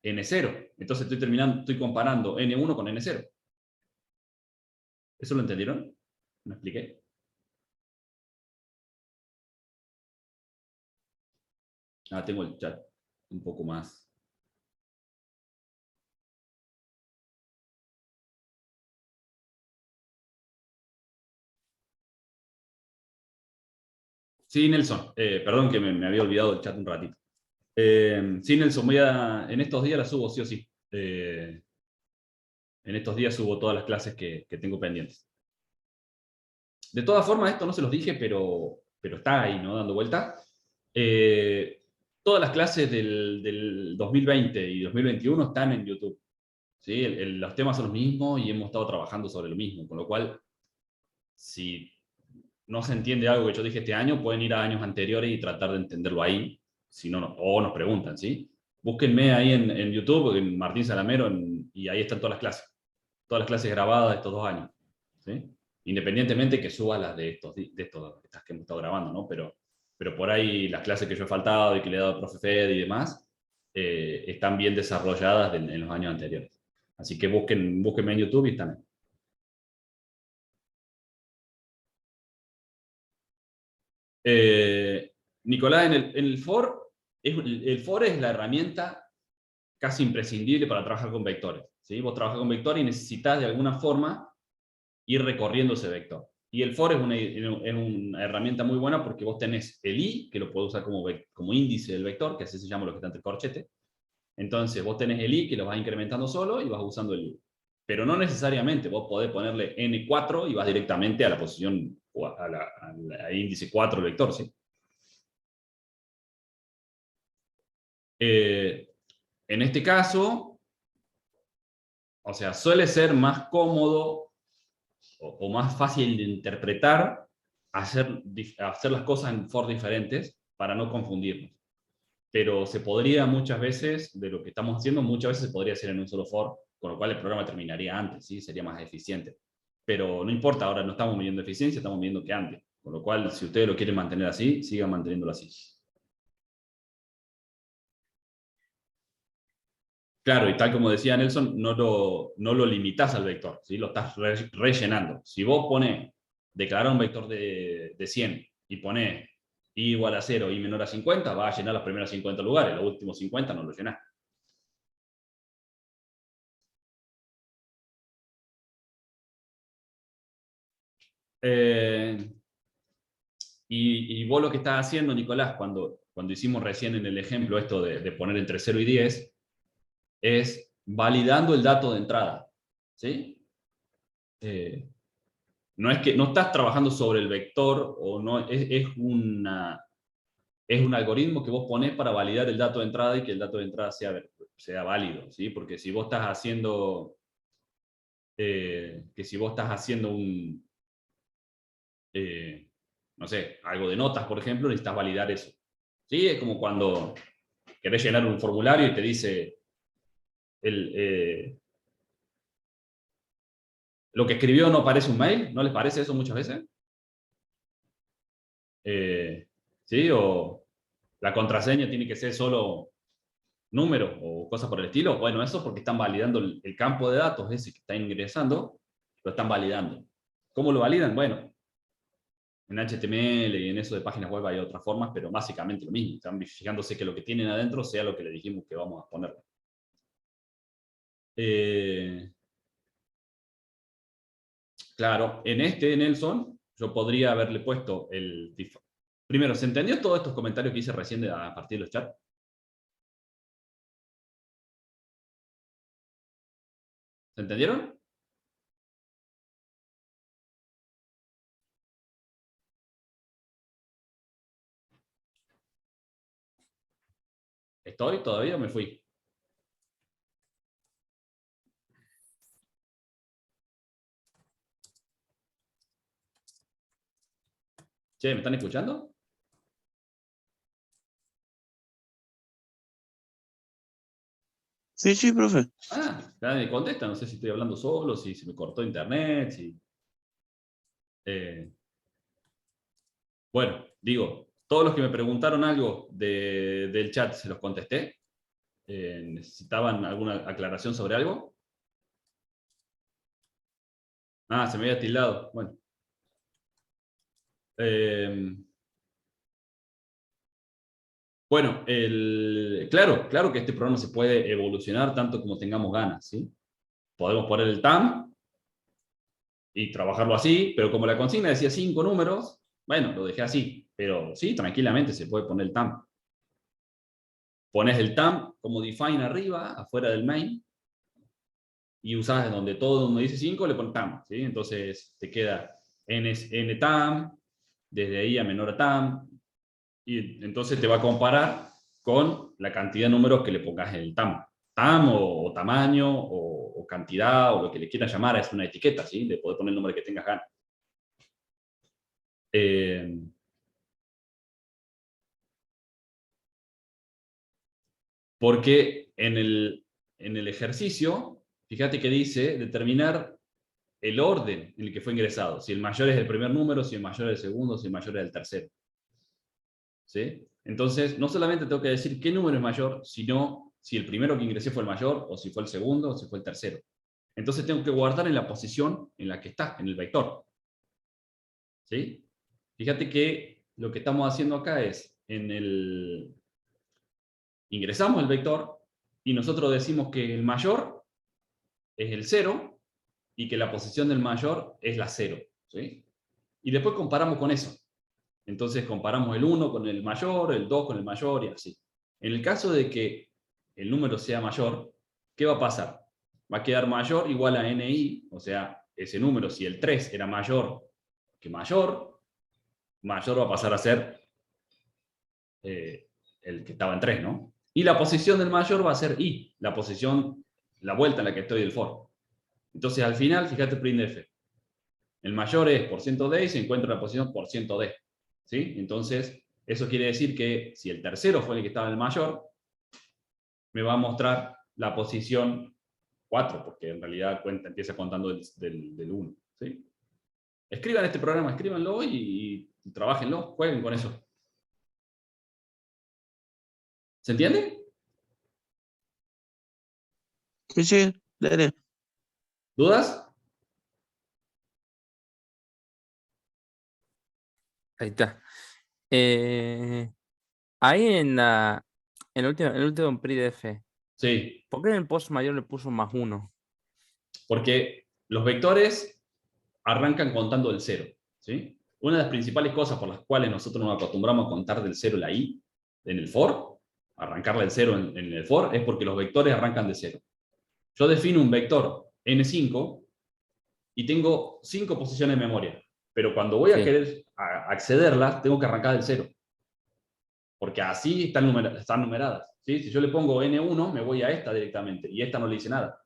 Speaker 1: n0. Entonces estoy comparando n1 con n0. ¿Eso lo entendieron? ¿Me expliqué? Tengo el chat un poco más. Sí, Nelson. Perdón que me había olvidado el chat un ratito. Sí, Nelson, en estos días la subo sí o sí. En estos días subo todas las clases que tengo pendientes. De todas formas, esto no se los dije, pero está ahí, ¿no? Dando vuelta. Todas las clases del 2020 y 2021 están en YouTube. ¿Sí? Los temas son los mismos y hemos estado trabajando sobre lo mismo, con lo cual, si no se entiende algo que yo dije este año, pueden ir a años anteriores y tratar de entenderlo ahí, si no, o nos preguntan, ¿sí? Búsquenme ahí en YouTube, en Martín Salamero, y ahí están todas las clases grabadas de estos 2 años, ¿sí? Independientemente que suba las de estas que hemos estado grabando, ¿no? Pero por ahí las clases que yo he faltado y que le he dado al profe Fede y demás, están bien desarrolladas en los años anteriores. Así que búsquenme en YouTube y están ahí. Nicolás, en el for, el for es la herramienta casi imprescindible para trabajar con vectores. ¿Sí? Vos trabajás con vectores y necesitas de alguna forma ir recorriendo ese vector. Y el for es una herramienta muy buena porque vos tenés el i, que lo podés usar como índice del vector, que así se llama lo que está entre corchetes. Entonces vos tenés el i que lo vas incrementando solo y vas usando el i. Pero no necesariamente, vos podés ponerle n4 y vas directamente a la posición, al índice 4 del vector, ¿sí? En este caso, o sea, suele ser más cómodo o más fácil de interpretar hacer las cosas en for diferentes para no confundirnos. Pero se podría muchas veces, de lo que estamos haciendo, muchas veces se podría hacer en un solo for, con lo cual el programa terminaría antes, ¿sí? Sería más eficiente. Pero no importa, ahora no estamos midiendo eficiencia, estamos midiendo que antes. Con lo cual, si ustedes lo quieren mantener así, sigan manteniéndolo así. Claro, y tal como decía Nelson, no lo limitas al vector, ¿sí? Lo estás rellenando. Si vos pones, declarar un vector de 100 y pones i igual a 0 y menor a 50, va a llenar los primeros 50 lugares, los últimos 50 no lo llenás. Y vos lo que estás haciendo, Nicolás, cuando hicimos recién en el ejemplo esto de poner entre 0 y 10, es validando el dato de entrada. ¿Sí? No es que no estás trabajando sobre el vector, o no, es un algoritmo que vos ponés para validar el dato de entrada y que el dato de entrada sea válido, ¿sí? Porque si vos estás haciendo no sé, algo de notas, por ejemplo, necesitas validar eso. ¿Sí? Es como cuando querés llenar un formulario y te dice lo que escribió no parece un mail, ¿no les parece eso muchas veces? ¿Sí? O la contraseña tiene que ser solo números o cosas por el estilo. Bueno, eso porque están validando el campo de datos ese que está ingresando, lo están validando. ¿Cómo lo validan? Bueno, En HTML y en eso de páginas web hay otras formas, pero básicamente lo mismo. Están fijándose que lo que tienen adentro sea lo que le dijimos que vamos a poner. Claro, en este, Nelson, yo podría haberle puesto el... Primero, ¿se entendió todos estos comentarios que hice recién a partir de los chats? ¿Se entendieron? ¿Estoy todavía o me fui? Che, ¿me están escuchando?
Speaker 2: Sí, sí, profe.
Speaker 1: Ah, nadie me contesta, no sé si estoy hablando solo, si se me cortó internet, si... Bueno, digo, todos los que me preguntaron algo del chat, ¿se los contesté? ¿Necesitaban alguna aclaración sobre algo? Ah, se me había tildado. Bueno. Bueno, claro que este programa se puede evolucionar tanto como tengamos ganas, ¿sí? Podemos poner el TAM y trabajarlo así, pero como la consigna decía 5 números, bueno, lo dejé así, pero sí, tranquilamente se puede poner el TAM. Pones el TAM como define arriba, afuera del main, y usás donde todo donde dice 5 le pones TAM, ¿sí? Entonces te queda n TAM, desde ahí a menor a TAM, y entonces te va a comparar con la cantidad de números que le pongas en el TAM. TAM o tamaño o cantidad o lo que le quieras llamar, es una etiqueta, ¿sí? Le podés poner el nombre que tengas ganas. Porque en el ejercicio, fíjate que dice determinar el orden en el que fue ingresado. Si el mayor es el primer número, si el mayor es el segundo, si el mayor es el tercero. ¿Sí? Entonces, no solamente tengo que decir qué número es mayor, sino si el primero que ingresé fue el mayor, o si fue el segundo, o si fue el tercero. Entonces tengo que guardar en la posición en la que está, en el vector. ¿Sí? Fíjate que lo que estamos haciendo acá es, ingresamos el vector, y nosotros decimos que el mayor es el 0, y que la posición del mayor es la 0. ¿Sí? Y después comparamos con eso. Entonces comparamos el 1 con el mayor, el 2 con el mayor y así. En el caso de que el número sea mayor, ¿qué va a pasar? Va a quedar mayor igual a NI, o sea, ese número, si el 3 era mayor que mayor va a pasar a ser el que estaba en 3, ¿no? Y la posición del mayor va a ser I, la posición, la vuelta en la que estoy del for. Entonces al final, fíjate printf. El mayor es %d y se encuentra en la posición %d. ¿Sí? Entonces, eso quiere decir que si el tercero fue el que estaba en el mayor, me va a mostrar la posición 4, porque en realidad empieza contando del 1. ¿Sí? Escriban este programa, escríbanlo y trabajenlo, jueguen con eso. ¿Se entiende?
Speaker 2: Sí, sí, dale.
Speaker 1: ¿Dudas?
Speaker 3: Ahí está. Ahí en el último PDF,
Speaker 1: Sí,
Speaker 3: ¿por qué en el post mayor le puso +1?
Speaker 1: porque los vectores arrancan contando del 0. ¿Sí? Una de las principales cosas por las cuales nosotros nos acostumbramos a contar del 0 la i en el for, arrancarla del 0 en el for, es porque los vectores arrancan de 0. Yo defino un vector n5 y tengo 5 posiciones de memoria, pero cuando voy a
Speaker 3: Sí.
Speaker 1: querer accederlas, tengo que arrancar del 0, porque así están numeradas. ¿Sí? Si yo le pongo n1, me voy a esta directamente, y esta no le dice nada.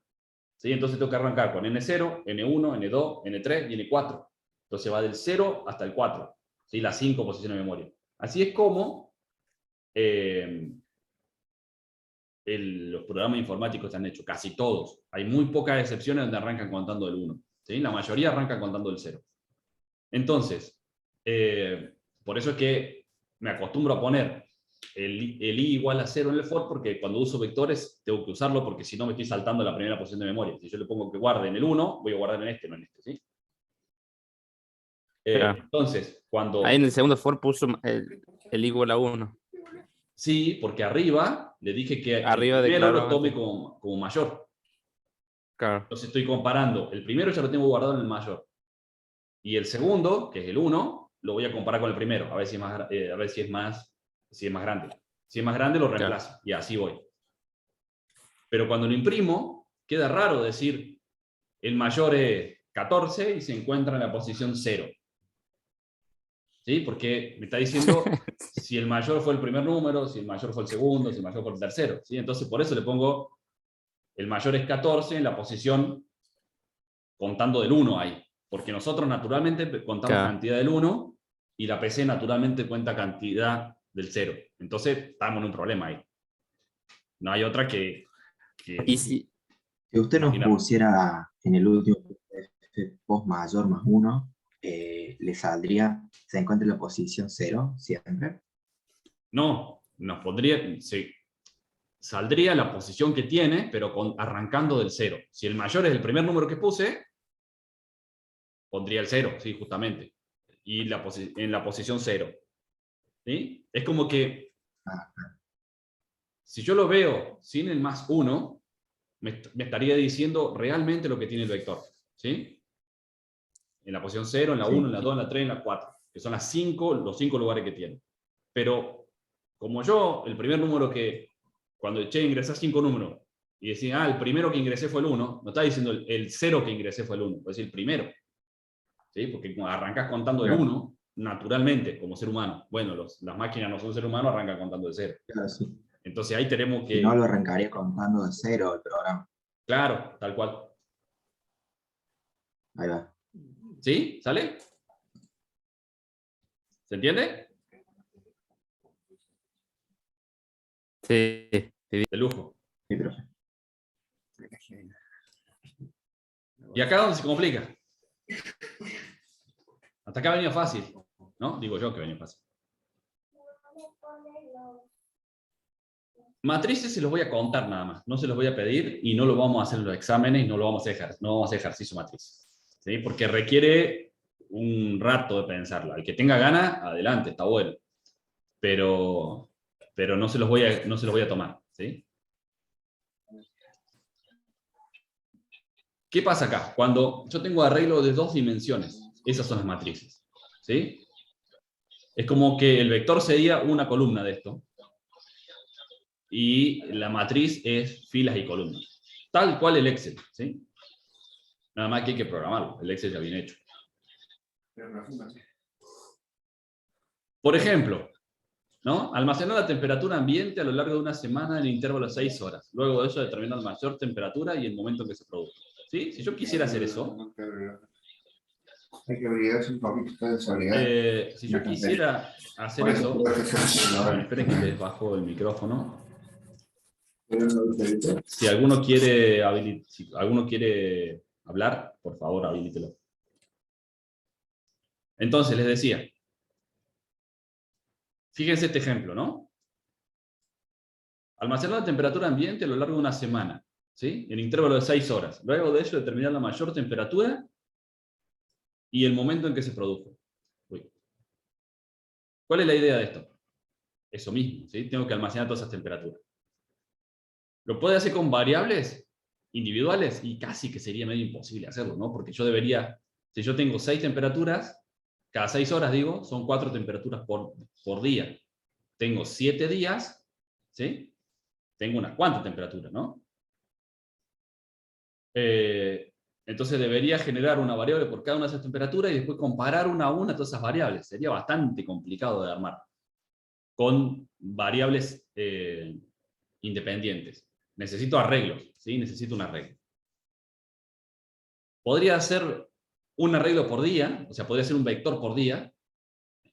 Speaker 1: ¿Sí? Entonces tengo que arrancar con n0, n1, n2, n3 y n4. Entonces va del 0 hasta el 4, ¿sí? Las 5 posiciones de memoria. Así es como los programas informáticos están hechos, casi todos. Hay muy pocas excepciones donde arrancan contando del 1. ¿Sí? La mayoría arrancan contando del 0. Entonces, por eso es que me acostumbro a poner el i igual a 0 en el for, porque cuando uso vectores tengo que usarlo, porque si no me estoy saltando la primera posición de memoria. Si yo le pongo que guarde en el 1, voy a guardar en este, no en este. ¿Sí?
Speaker 3: Claro.
Speaker 1: Entonces, cuando...
Speaker 3: Ahí en el segundo for puso el igual a 1.
Speaker 1: Sí, porque arriba le dije que
Speaker 3: Arriba
Speaker 1: el primero lo
Speaker 3: declaró
Speaker 1: tome
Speaker 3: antes.
Speaker 1: como mayor.
Speaker 3: Claro.
Speaker 1: Entonces estoy comparando. El primero ya lo tengo guardado en el mayor. Y el segundo, que es el 1, lo voy a comparar con el primero, a ver si es más, a ver si es más grande. Si es más grande, lo reemplazo. Y así voy. Pero cuando lo imprimo, queda raro decir el mayor es 14 y se encuentra en la posición 0. ¿Sí? Porque me está diciendo si el mayor fue el primer número, si el mayor fue el segundo, si el mayor fue el tercero. ¿Sí? Entonces, por eso le pongo el mayor es 14 en la posición contando del 1 ahí. Porque nosotros naturalmente contamos
Speaker 3: Claro.
Speaker 1: cantidad del 1 y la PC naturalmente cuenta cantidad del 0. Entonces, estamos en un problema ahí. No hay otra que
Speaker 3: Y si,
Speaker 5: Si usted nos
Speaker 1: imaginar.
Speaker 5: pusiera en el último post mayor más 1, le saldría, se encuentra en la posición 0 siempre.
Speaker 1: No, nos pondría, saldría la posición que tiene, pero arrancando del 0. Si el mayor es el primer número que puse, pondría el 0, sí, justamente. Y en la posición 0. ¿Sí? Es como que,
Speaker 5: Ah,
Speaker 1: si yo lo veo sin el más 1, me estaría diciendo realmente lo que tiene el vector. ¿Sí? En la posición 0, en la 1,
Speaker 5: sí.
Speaker 1: en la 2, en la 3, en la 4. Que son los 5 lugares que tiene. Pero, como yo, el primer número que, cuando ingresás 5 números, y decía, el primero que ingresé fue el 1, no está diciendo el 0 que ingresé fue el 1, puede decir el primero. ¿Sí? Porque arrancas contando del 1, naturalmente, como ser humano. Bueno, las máquinas no son ser humano, arrancan contando de 0.
Speaker 5: Claro, sí.
Speaker 1: Entonces ahí tenemos que...
Speaker 5: Si no, lo arrancaría contando de 0 el programa.
Speaker 1: Claro, tal cual.
Speaker 5: Ahí va.
Speaker 1: ¿Sí? ¿Sale? ¿Se entiende?
Speaker 3: sí,
Speaker 1: De lujo.
Speaker 5: Sí, profe.
Speaker 1: ¿Y acá dónde se complica? Hasta acá venía fácil, ¿no? Digo yo que venía fácil. Matrices se los voy a contar nada más, no se los voy a pedir y no lo vamos a hacer en los exámenes y no lo vamos a hacer, no vamos a hacer ejercicio matriz. ¿Sí? Porque requiere un rato de pensarla. El que tenga ganas, adelante, está bueno. Pero no se los voy a tomar. ¿Sí? ¿Qué pasa acá? Cuando yo tengo arreglo de 2 dimensiones, esas son las matrices. ¿Sí? Es como que el vector sería una columna de esto. Y la matriz es filas y columnas. Tal cual el Excel. ¿Sí? Nada más que hay que programarlo. El Excel ya viene hecho. Por ejemplo, ¿no? Almacenar la temperatura ambiente a lo largo de una semana en el intervalo de 6 horas. Luego de eso determinar la mayor temperatura y el momento en que se produce. ¿Sí? Si yo quisiera hacer eso,
Speaker 6: Hay que abrigarse un poquito de soledad.
Speaker 1: si yo quisiera hacer eso, bueno, esperen que les bajo el micrófono. Si alguno quiere hablar, por favor, habilítelo. Entonces, les decía, fíjense este ejemplo, ¿no? Almacenar la temperatura ambiente a lo largo de una semana, ¿sí? En intervalo de 6 horas. Luego de ello, determinar la mayor temperatura y el momento en que se produjo. Uy. ¿Cuál es la idea de esto? Eso mismo, ¿sí? Tengo que almacenar todas esas temperaturas. ¿Lo puede hacer con variables individuales? Y casi que sería medio imposible hacerlo, ¿no? Porque yo debería, si yo tengo 6 temperaturas, cada 6 horas, digo, son 4 temperaturas por día. Tengo 7 días, ¿sí? Tengo unas cuantas temperaturas, ¿no? Entonces debería generar una variable por cada una de esas temperaturas y después comparar una a una todas esas variables. Sería bastante complicado de armar. Con variables independientes. Necesito arreglos, ¿sí? Necesito un arreglo. Podría hacer un arreglo por día, o sea, podría ser un vector por día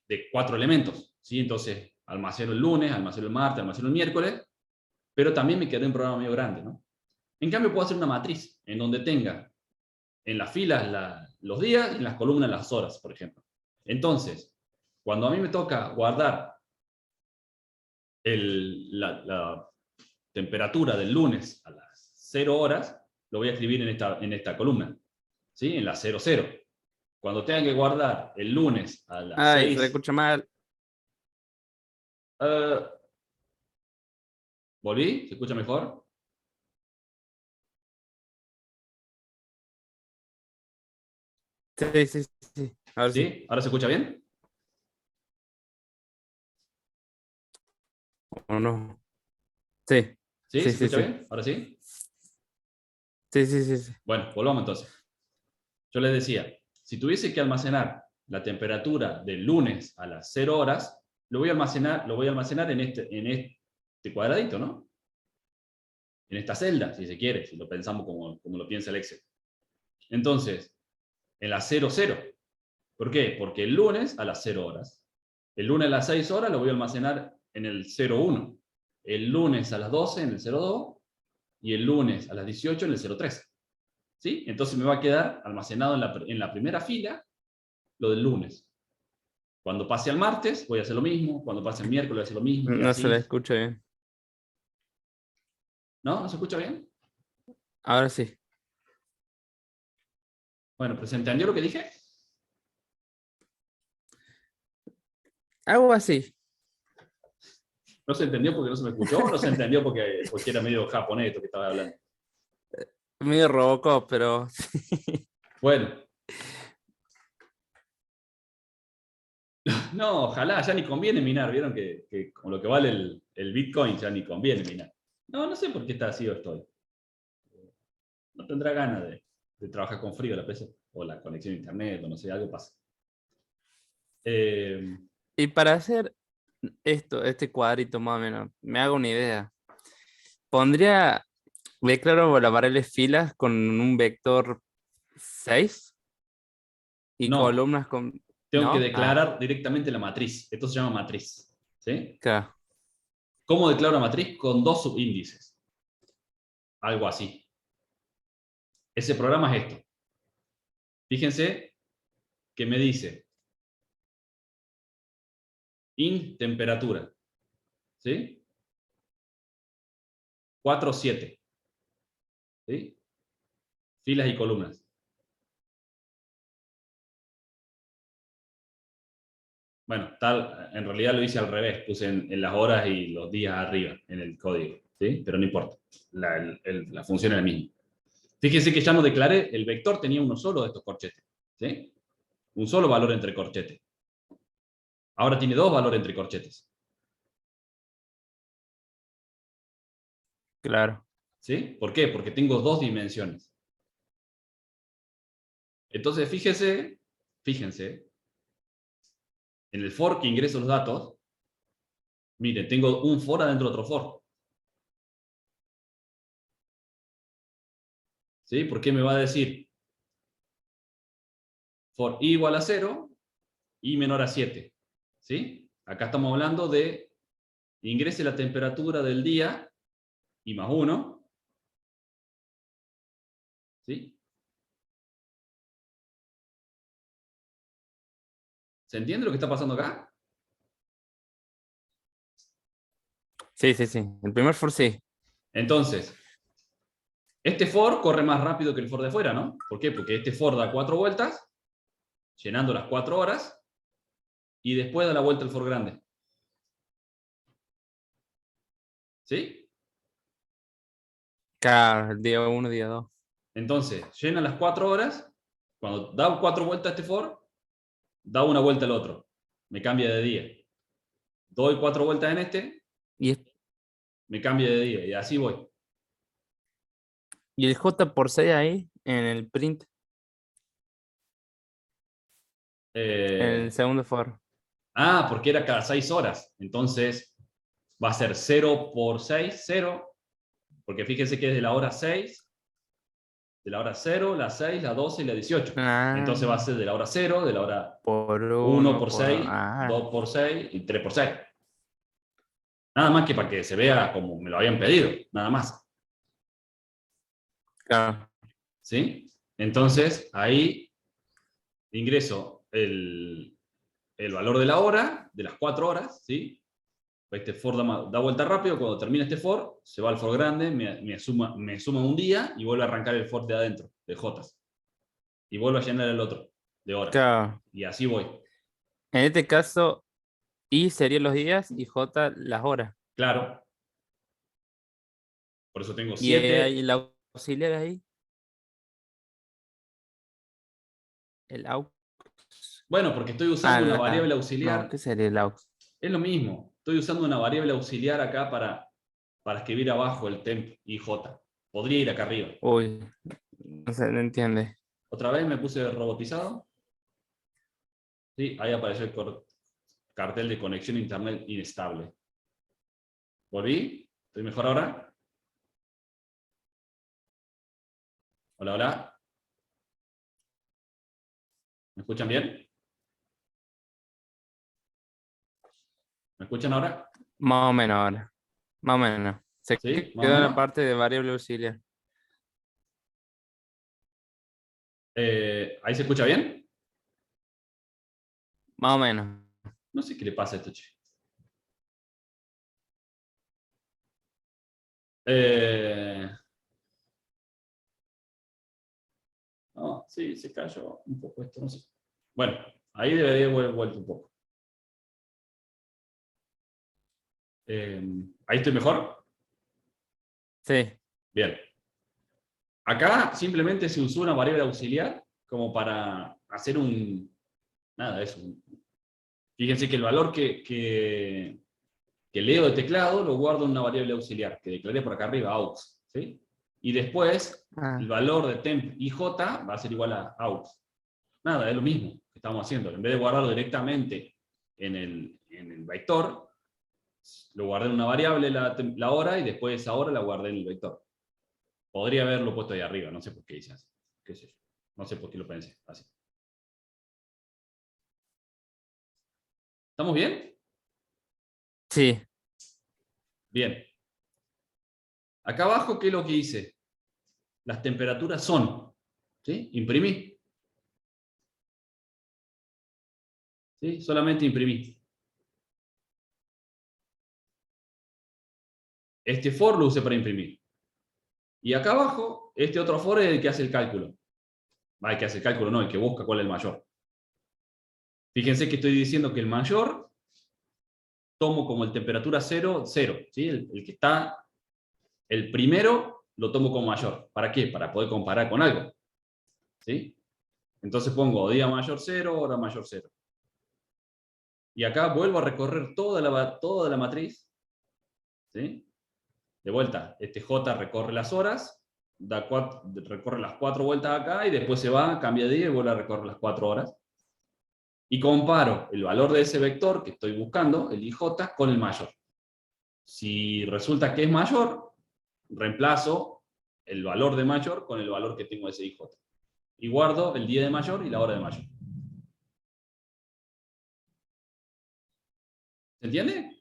Speaker 1: de 4 elementos, ¿sí? Entonces, almaceno el lunes, almaceno el martes, almaceno el miércoles, pero también me quedé un programa medio grande, ¿no? En cambio, puedo hacer una matriz en donde tenga en las filas los días y en las columnas las horas, por ejemplo. Entonces, cuando a mí me toca guardar la temperatura del lunes a las 0 horas, lo voy a escribir en esta columna, ¿sí? En la 00. Cuando tengan que guardar el lunes a las
Speaker 3: Ay,
Speaker 1: 6...
Speaker 3: se escucha mal.
Speaker 1: ¿Volví? ¿Se escucha mejor?
Speaker 3: Sí, sí, sí. A ver si.
Speaker 1: ¿Sí? ¿Ahora se escucha bien?
Speaker 3: ¿O no? Sí.
Speaker 1: ¿Sí? ¿Se
Speaker 3: Sí, sí,
Speaker 1: escucha
Speaker 3: sí.
Speaker 1: bien? ¿Ahora sí?
Speaker 3: Sí, sí, sí, sí.
Speaker 1: Bueno, volvamos entonces. Yo les decía, si tuviese que almacenar la temperatura del lunes a las 0 horas, lo voy a almacenar en este cuadradito, ¿no? En esta celda, si se quiere, si lo pensamos como lo piensa el Excel. Entonces, en la 00. ¿Por qué? Porque el lunes a las 0 horas. El lunes a las 6 horas lo voy a almacenar en el 01. El lunes a las 12 en el 02. Y el lunes a las 18 en el 03. ¿Sí? Entonces me va a quedar almacenado en la primera fila lo del lunes. Cuando pase al martes voy a hacer lo mismo. Cuando pase el miércoles voy a hacer lo mismo. Y
Speaker 3: No
Speaker 1: así.
Speaker 3: se la escucha bien.
Speaker 1: ¿No? ¿No se escucha bien?
Speaker 3: Ahora sí.
Speaker 1: Bueno, pero ¿se entendió lo que dije?
Speaker 3: Algo así.
Speaker 1: ¿No se entendió porque no se me escuchó? ¿O no se entendió porque era medio japonés esto que estaba hablando?
Speaker 3: Medio Robocop, pero.
Speaker 1: Bueno. No, ojalá, ya ni conviene minar. Vieron que con lo que vale el Bitcoin ya ni conviene minar. No sé por qué está así o estoy. No tendrá ganas de trabajar con frío la PC. O la conexión a internet, o no sé, algo pasa.
Speaker 3: Y para hacer este cuadrito más o menos, me hago una idea. Pondría, declaro las variables filas con un vector 6 y
Speaker 1: No.
Speaker 3: columnas con...
Speaker 1: Tengo que
Speaker 3: ¿No?
Speaker 1: declarar directamente la matriz. Esto se llama matriz. ¿Sí?
Speaker 3: Claro.
Speaker 1: ¿Cómo declaro la matriz? Con 2 subíndices. Algo así. Ese programa es esto. Fíjense que me dice int temperatura. ¿Sí? 4, 7. ¿Sí? Filas y columnas. Bueno, en realidad lo hice al revés. Puse en las horas y los días arriba en el código. ¿Sí? Pero no importa. La función es la misma. Fíjense que ya no declaré, el vector tenía uno solo de estos corchetes. ¿Sí? Un solo valor entre corchetes. Ahora tiene 2 valores entre corchetes.
Speaker 3: Claro.
Speaker 1: ¿Sí? ¿Por qué? Porque tengo 2 dimensiones. Entonces, fíjense, en el for que ingreso los datos, miren, tengo un for adentro de otro for. ¿Sí? ¿Por qué me va a decir for i igual a 0, i menor a 7? ¿Sí? Acá estamos hablando de ingrese la temperatura del día, i más 1. ¿Sí? ¿Se entiende lo que está pasando acá?
Speaker 3: Sí, sí, sí. El primer for sí.
Speaker 1: Entonces, este for corre más rápido que el for de afuera, ¿no? ¿Por qué? Porque este for da 4 vueltas, llenando las 4 horas, y después da la vuelta el for grande. ¿Sí?
Speaker 3: Claro, el día 1, día 2.
Speaker 1: Entonces, llena las 4 horas, cuando da 4 vueltas este for, da una vuelta al otro. Me cambia de día. Doy 4 vueltas en este,
Speaker 3: Y
Speaker 1: me cambia de día, y así voy.
Speaker 3: y el J por 6 ahí, en el print, en el segundo for.
Speaker 1: Porque era cada 6 horas. Entonces, va a ser 0 por 6, 0. Porque fíjense que es de la hora 6, de la hora 0, la 6, la 12 y la 18.
Speaker 3: Ah,
Speaker 1: Entonces va a ser de la hora 0, de la hora
Speaker 3: por
Speaker 1: 1 por 6,
Speaker 3: ah,
Speaker 1: 2 por 6 y 3 por 6. Nada más que para que se vea como me lo habían pedido, nada más.
Speaker 3: claro.
Speaker 1: ¿Sí? Entonces, ahí ingreso el valor de la hora, de las 4 horas, ¿sí? Este for da vuelta rápido, cuando termina este for, se va al for grande, me suma un día y vuelve a arrancar el for de adentro, de J. Y vuelve a llenar el otro. de horas.
Speaker 3: Claro.
Speaker 1: Y así voy.
Speaker 3: En este caso, I serían los días y J las horas.
Speaker 1: Claro. Por eso tengo
Speaker 3: Y
Speaker 1: 7.
Speaker 3: hay el auxiliar ahí. El aux.
Speaker 1: Bueno, porque estoy usando una variable
Speaker 3: No,
Speaker 1: auxiliar.
Speaker 3: ¿qué sería el aux?
Speaker 1: Es lo mismo. Estoy usando una variable auxiliar acá para escribir abajo el temp IJ. Podría ir acá arriba.
Speaker 3: Uy, no se entiende.
Speaker 1: Otra vez me puse robotizado. Sí, ahí apareció el cartel de conexión a internet inestable. ¿Volví? ¿Estoy mejor ahora? Hola, hola. ¿Me escuchan bien? ¿Me escuchan ahora?
Speaker 3: Más o menos ahora. Más o menos. Se
Speaker 1: ¿Sí? ¿Más o
Speaker 3: quedó en la
Speaker 1: menos?
Speaker 3: parte de variable auxiliar.
Speaker 1: ¿Ahí se escucha bien?
Speaker 3: Más o menos.
Speaker 1: No sé qué le pasa a esto, che. No, sí, se cayó un poco esto, no sé. Bueno, ahí debería haber vuelto un poco. ¿Ahí estoy mejor?
Speaker 3: Sí.
Speaker 1: Bien. Acá simplemente se usó una variable auxiliar como para hacer nada, eso. Fíjense que el valor que leo de teclado lo guardo en una variable auxiliar, que declaré por acá arriba, aux. ¿Sí? Y después el valor de temp IJ va a ser igual a aux. Nada, es lo mismo que estamos haciendo. En vez de guardarlo directamente en el vector, lo guardé en una variable la hora y después esa hora la guardé en el vector. Podría haberlo puesto ahí arriba, no sé por qué hice así. ¿Qué sé yo? No sé por qué lo pensé así. ¿Estamos bien?
Speaker 3: Sí.
Speaker 1: Bien. Acá abajo, ¿qué es lo que hice? Las temperaturas son. ¿Sí? Imprimí. ¿Sí? Solamente imprimí. Este for lo usé para imprimir. Y acá abajo, este otro for es el que hace el cálculo. El que hace el cálculo, no, el que busca cuál es el mayor. Fíjense que estoy diciendo que el mayor tomo como el temperatura 0, 0. ¿Sí? El que está, el primero lo tomo como mayor. ¿Para qué? Para poder comparar con algo. ¿Sí? Entonces pongo día mayor 0, hora mayor 0. Y acá vuelvo a recorrer toda la matriz. ¿Sí? De vuelta, este J recorre las horas, recorre las 4 vueltas acá y después se va, cambia de día y vuelve a recorrer las 4 horas. Y comparo el valor de ese vector que estoy buscando, el IJ, con el mayor. Si resulta que es mayor, reemplazo el valor de mayor con el valor que tengo de ese IJ. Y guardo el día de mayor y la hora de mayor. ¿Se entiende?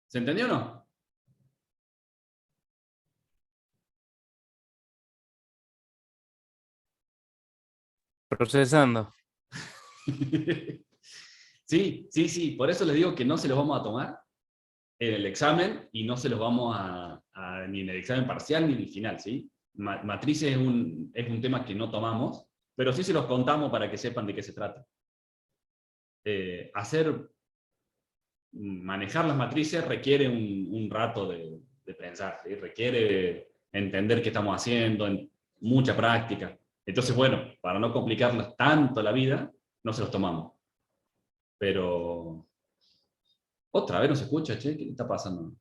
Speaker 1: ¿Se entendió o no?
Speaker 3: Procesando.
Speaker 1: Sí, sí, sí. Por eso les digo que no se los vamos a tomar en el examen y no se los vamos ni en el examen parcial ni en el final, ¿sí? Matrices es un tema que no tomamos, pero sí se los contamos para que sepan de qué se trata. Manejar las matrices requiere un rato de pensar, ¿sí? Requiere entender qué estamos haciendo, mucha práctica. Entonces, bueno, para no complicarles tanto la vida, no se los tomamos. Pero otra vez no se escucha, che, ¿qué está pasando?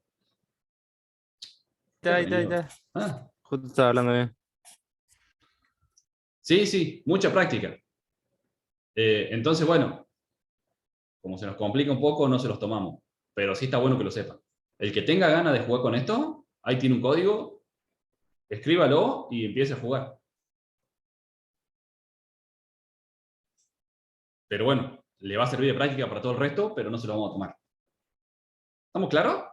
Speaker 3: Ya.
Speaker 1: Ah,
Speaker 3: Justo estaba hablando bien.
Speaker 1: sí, sí, mucha práctica. Entonces, bueno, como se nos complica un poco, no se los tomamos. Pero sí está bueno que lo sepan. El que tenga ganas de jugar con esto, ahí tiene un código, escríbalo y empiece a jugar. Pero bueno, le va a servir de práctica para todo el resto, pero no se lo vamos a tomar. ¿Estamos claros?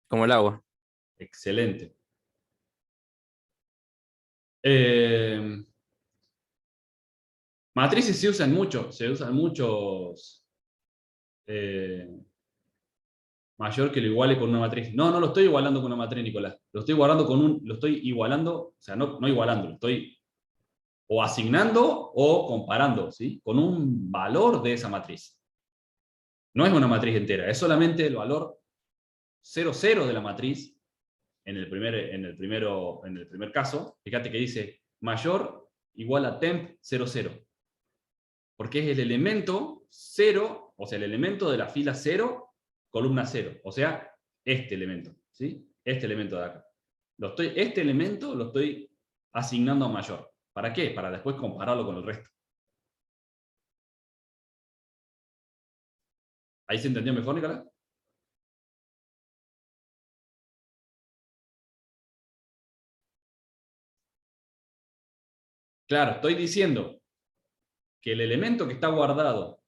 Speaker 3: Como el agua.
Speaker 1: Excelente. Matrices se usan mucho, se usan muchos mayor que lo iguale con una matriz. No, no lo estoy igualando con una matriz, Nicolás. Lo estoy igualando, o sea, no igualando, lo estoy o asignando o comparando, ¿sí? Con un valor de esa matriz. No es una matriz entera, es solamente el valor 0,0 de la matriz en el primer caso. Fíjate que dice mayor igual a temp 0,0. Porque es el elemento 0, o sea, el elemento de la fila 0, columna 0. O sea, este elemento, ¿sí? Este elemento de acá. Este elemento lo estoy asignando a mayor. ¿Para qué? Para después compararlo con el resto. ¿Ahí se entendió mejor, Nicolás? Claro, estoy diciendo que el elemento que está guardado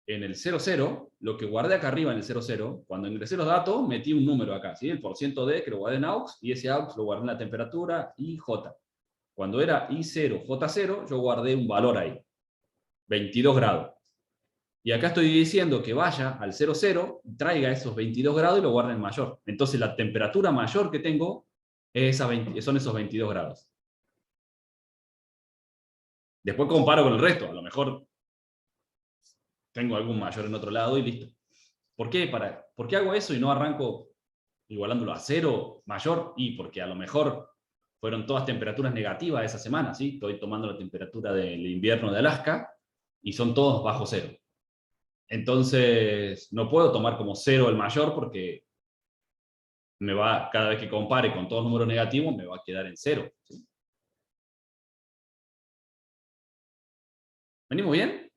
Speaker 1: en el 00, lo que guardé acá arriba en el 00, cuando ingresé los datos, metí un número acá, ¿sí? El %d que lo guardé en aux, y ese aux lo guardé en la temperatura IJ. Cuando era I0, J0, yo guardé un valor ahí, 22 grados. Y acá estoy diciendo que vaya al 00, traiga esos 22 grados y lo guarde en mayor. Entonces la temperatura mayor que tengo son esos 22 grados. Después comparo con el resto, a lo mejor tengo algún mayor en otro lado y listo. ¿Por qué? ¿Por qué hago eso y no arranco igualándolo a 0 mayor? Y porque a lo mejor fueron todas temperaturas negativas esa semana, ¿sí? Estoy tomando la temperatura del invierno de Alaska y son todos bajo 0. Entonces, no puedo tomar como 0 el mayor porque cada vez que compare con todos los números negativos, me va a quedar en 0. ¿Sí? ¿Venimos bien?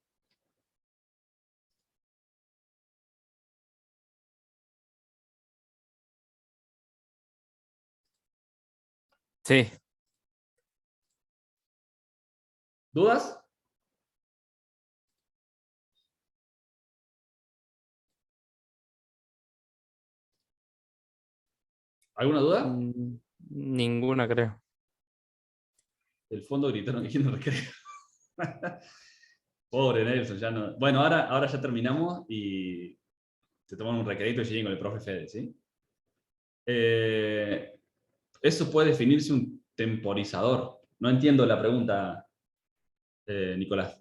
Speaker 3: Sí.
Speaker 1: ¿Dudas? ¿Alguna duda?
Speaker 3: Ninguna, creo.
Speaker 1: El fondo gritaron que no recreo. Pobre Nelson, ya no. Bueno, ahora ya terminamos y se toman un recredito y lleguen con el profe Fede, ¿sí? Eso puede definirse un temporizador. No entiendo la pregunta, Nicolás.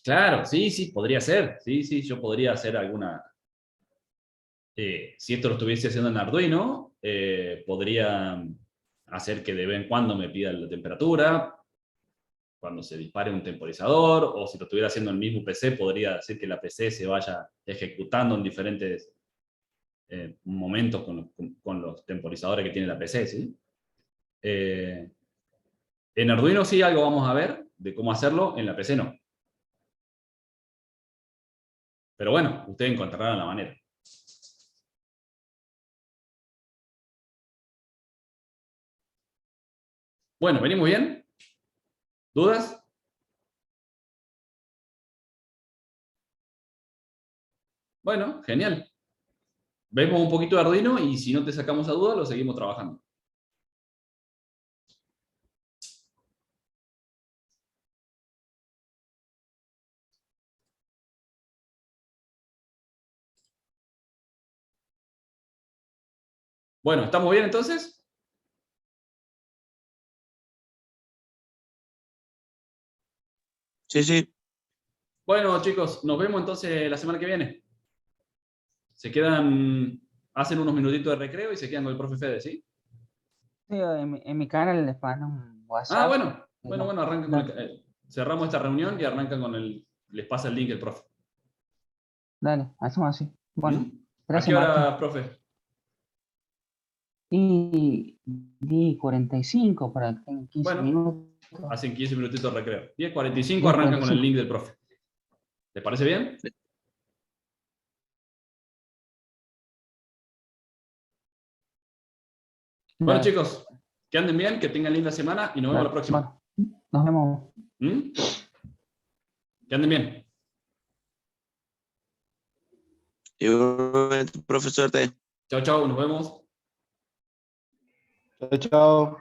Speaker 1: Claro, sí, podría ser. Sí, yo podría hacer alguna... si esto lo estuviese haciendo en Arduino, podría hacer que de vez en cuando me pida la temperatura, cuando se dispare un temporizador, o si lo estuviera haciendo en el mismo PC, podría decir que la PC se vaya ejecutando en diferentes momentos con los temporizadores que tiene la PC, ¿sí? En Arduino sí algo vamos a ver de cómo hacerlo, en la PC no. Pero bueno, ustedes encontrarán la manera. Bueno, ¿venimos bien? ¿Dudas? Bueno, genial. Vemos un poquito de Arduino y si no te sacamos a duda, lo seguimos trabajando. Bueno, ¿estamos bien entonces?
Speaker 2: Sí.
Speaker 1: Bueno, chicos, nos vemos entonces la semana que viene. Hacen unos minutitos de recreo y se quedan con el profe Fede, ¿sí?
Speaker 7: Sí, en mi canal les mando un
Speaker 1: Ah,
Speaker 7: WhatsApp.
Speaker 1: bueno, arrancan con cerramos esta reunión y arrancan les pasa el link el profe.
Speaker 7: Dale, hacemos así. Bueno,
Speaker 1: ¿A
Speaker 7: gracias,
Speaker 1: qué hora,
Speaker 7: Martín.
Speaker 1: profe?
Speaker 7: Y 45 para que en 15
Speaker 1: Bueno,
Speaker 7: minutos.
Speaker 1: hacen 15 minutitos de recreo. 10:45
Speaker 7: 10:45.
Speaker 1: arrancan con el link del profe. ¿Les parece bien? Bueno,
Speaker 7: Dale.
Speaker 1: chicos, que anden bien, que tengan linda semana y nos vemos la próxima.
Speaker 7: Bueno, nos vemos.
Speaker 1: Que anden bien.
Speaker 2: Igualmente, profesor.
Speaker 1: Chao, nos vemos.
Speaker 8: Chao.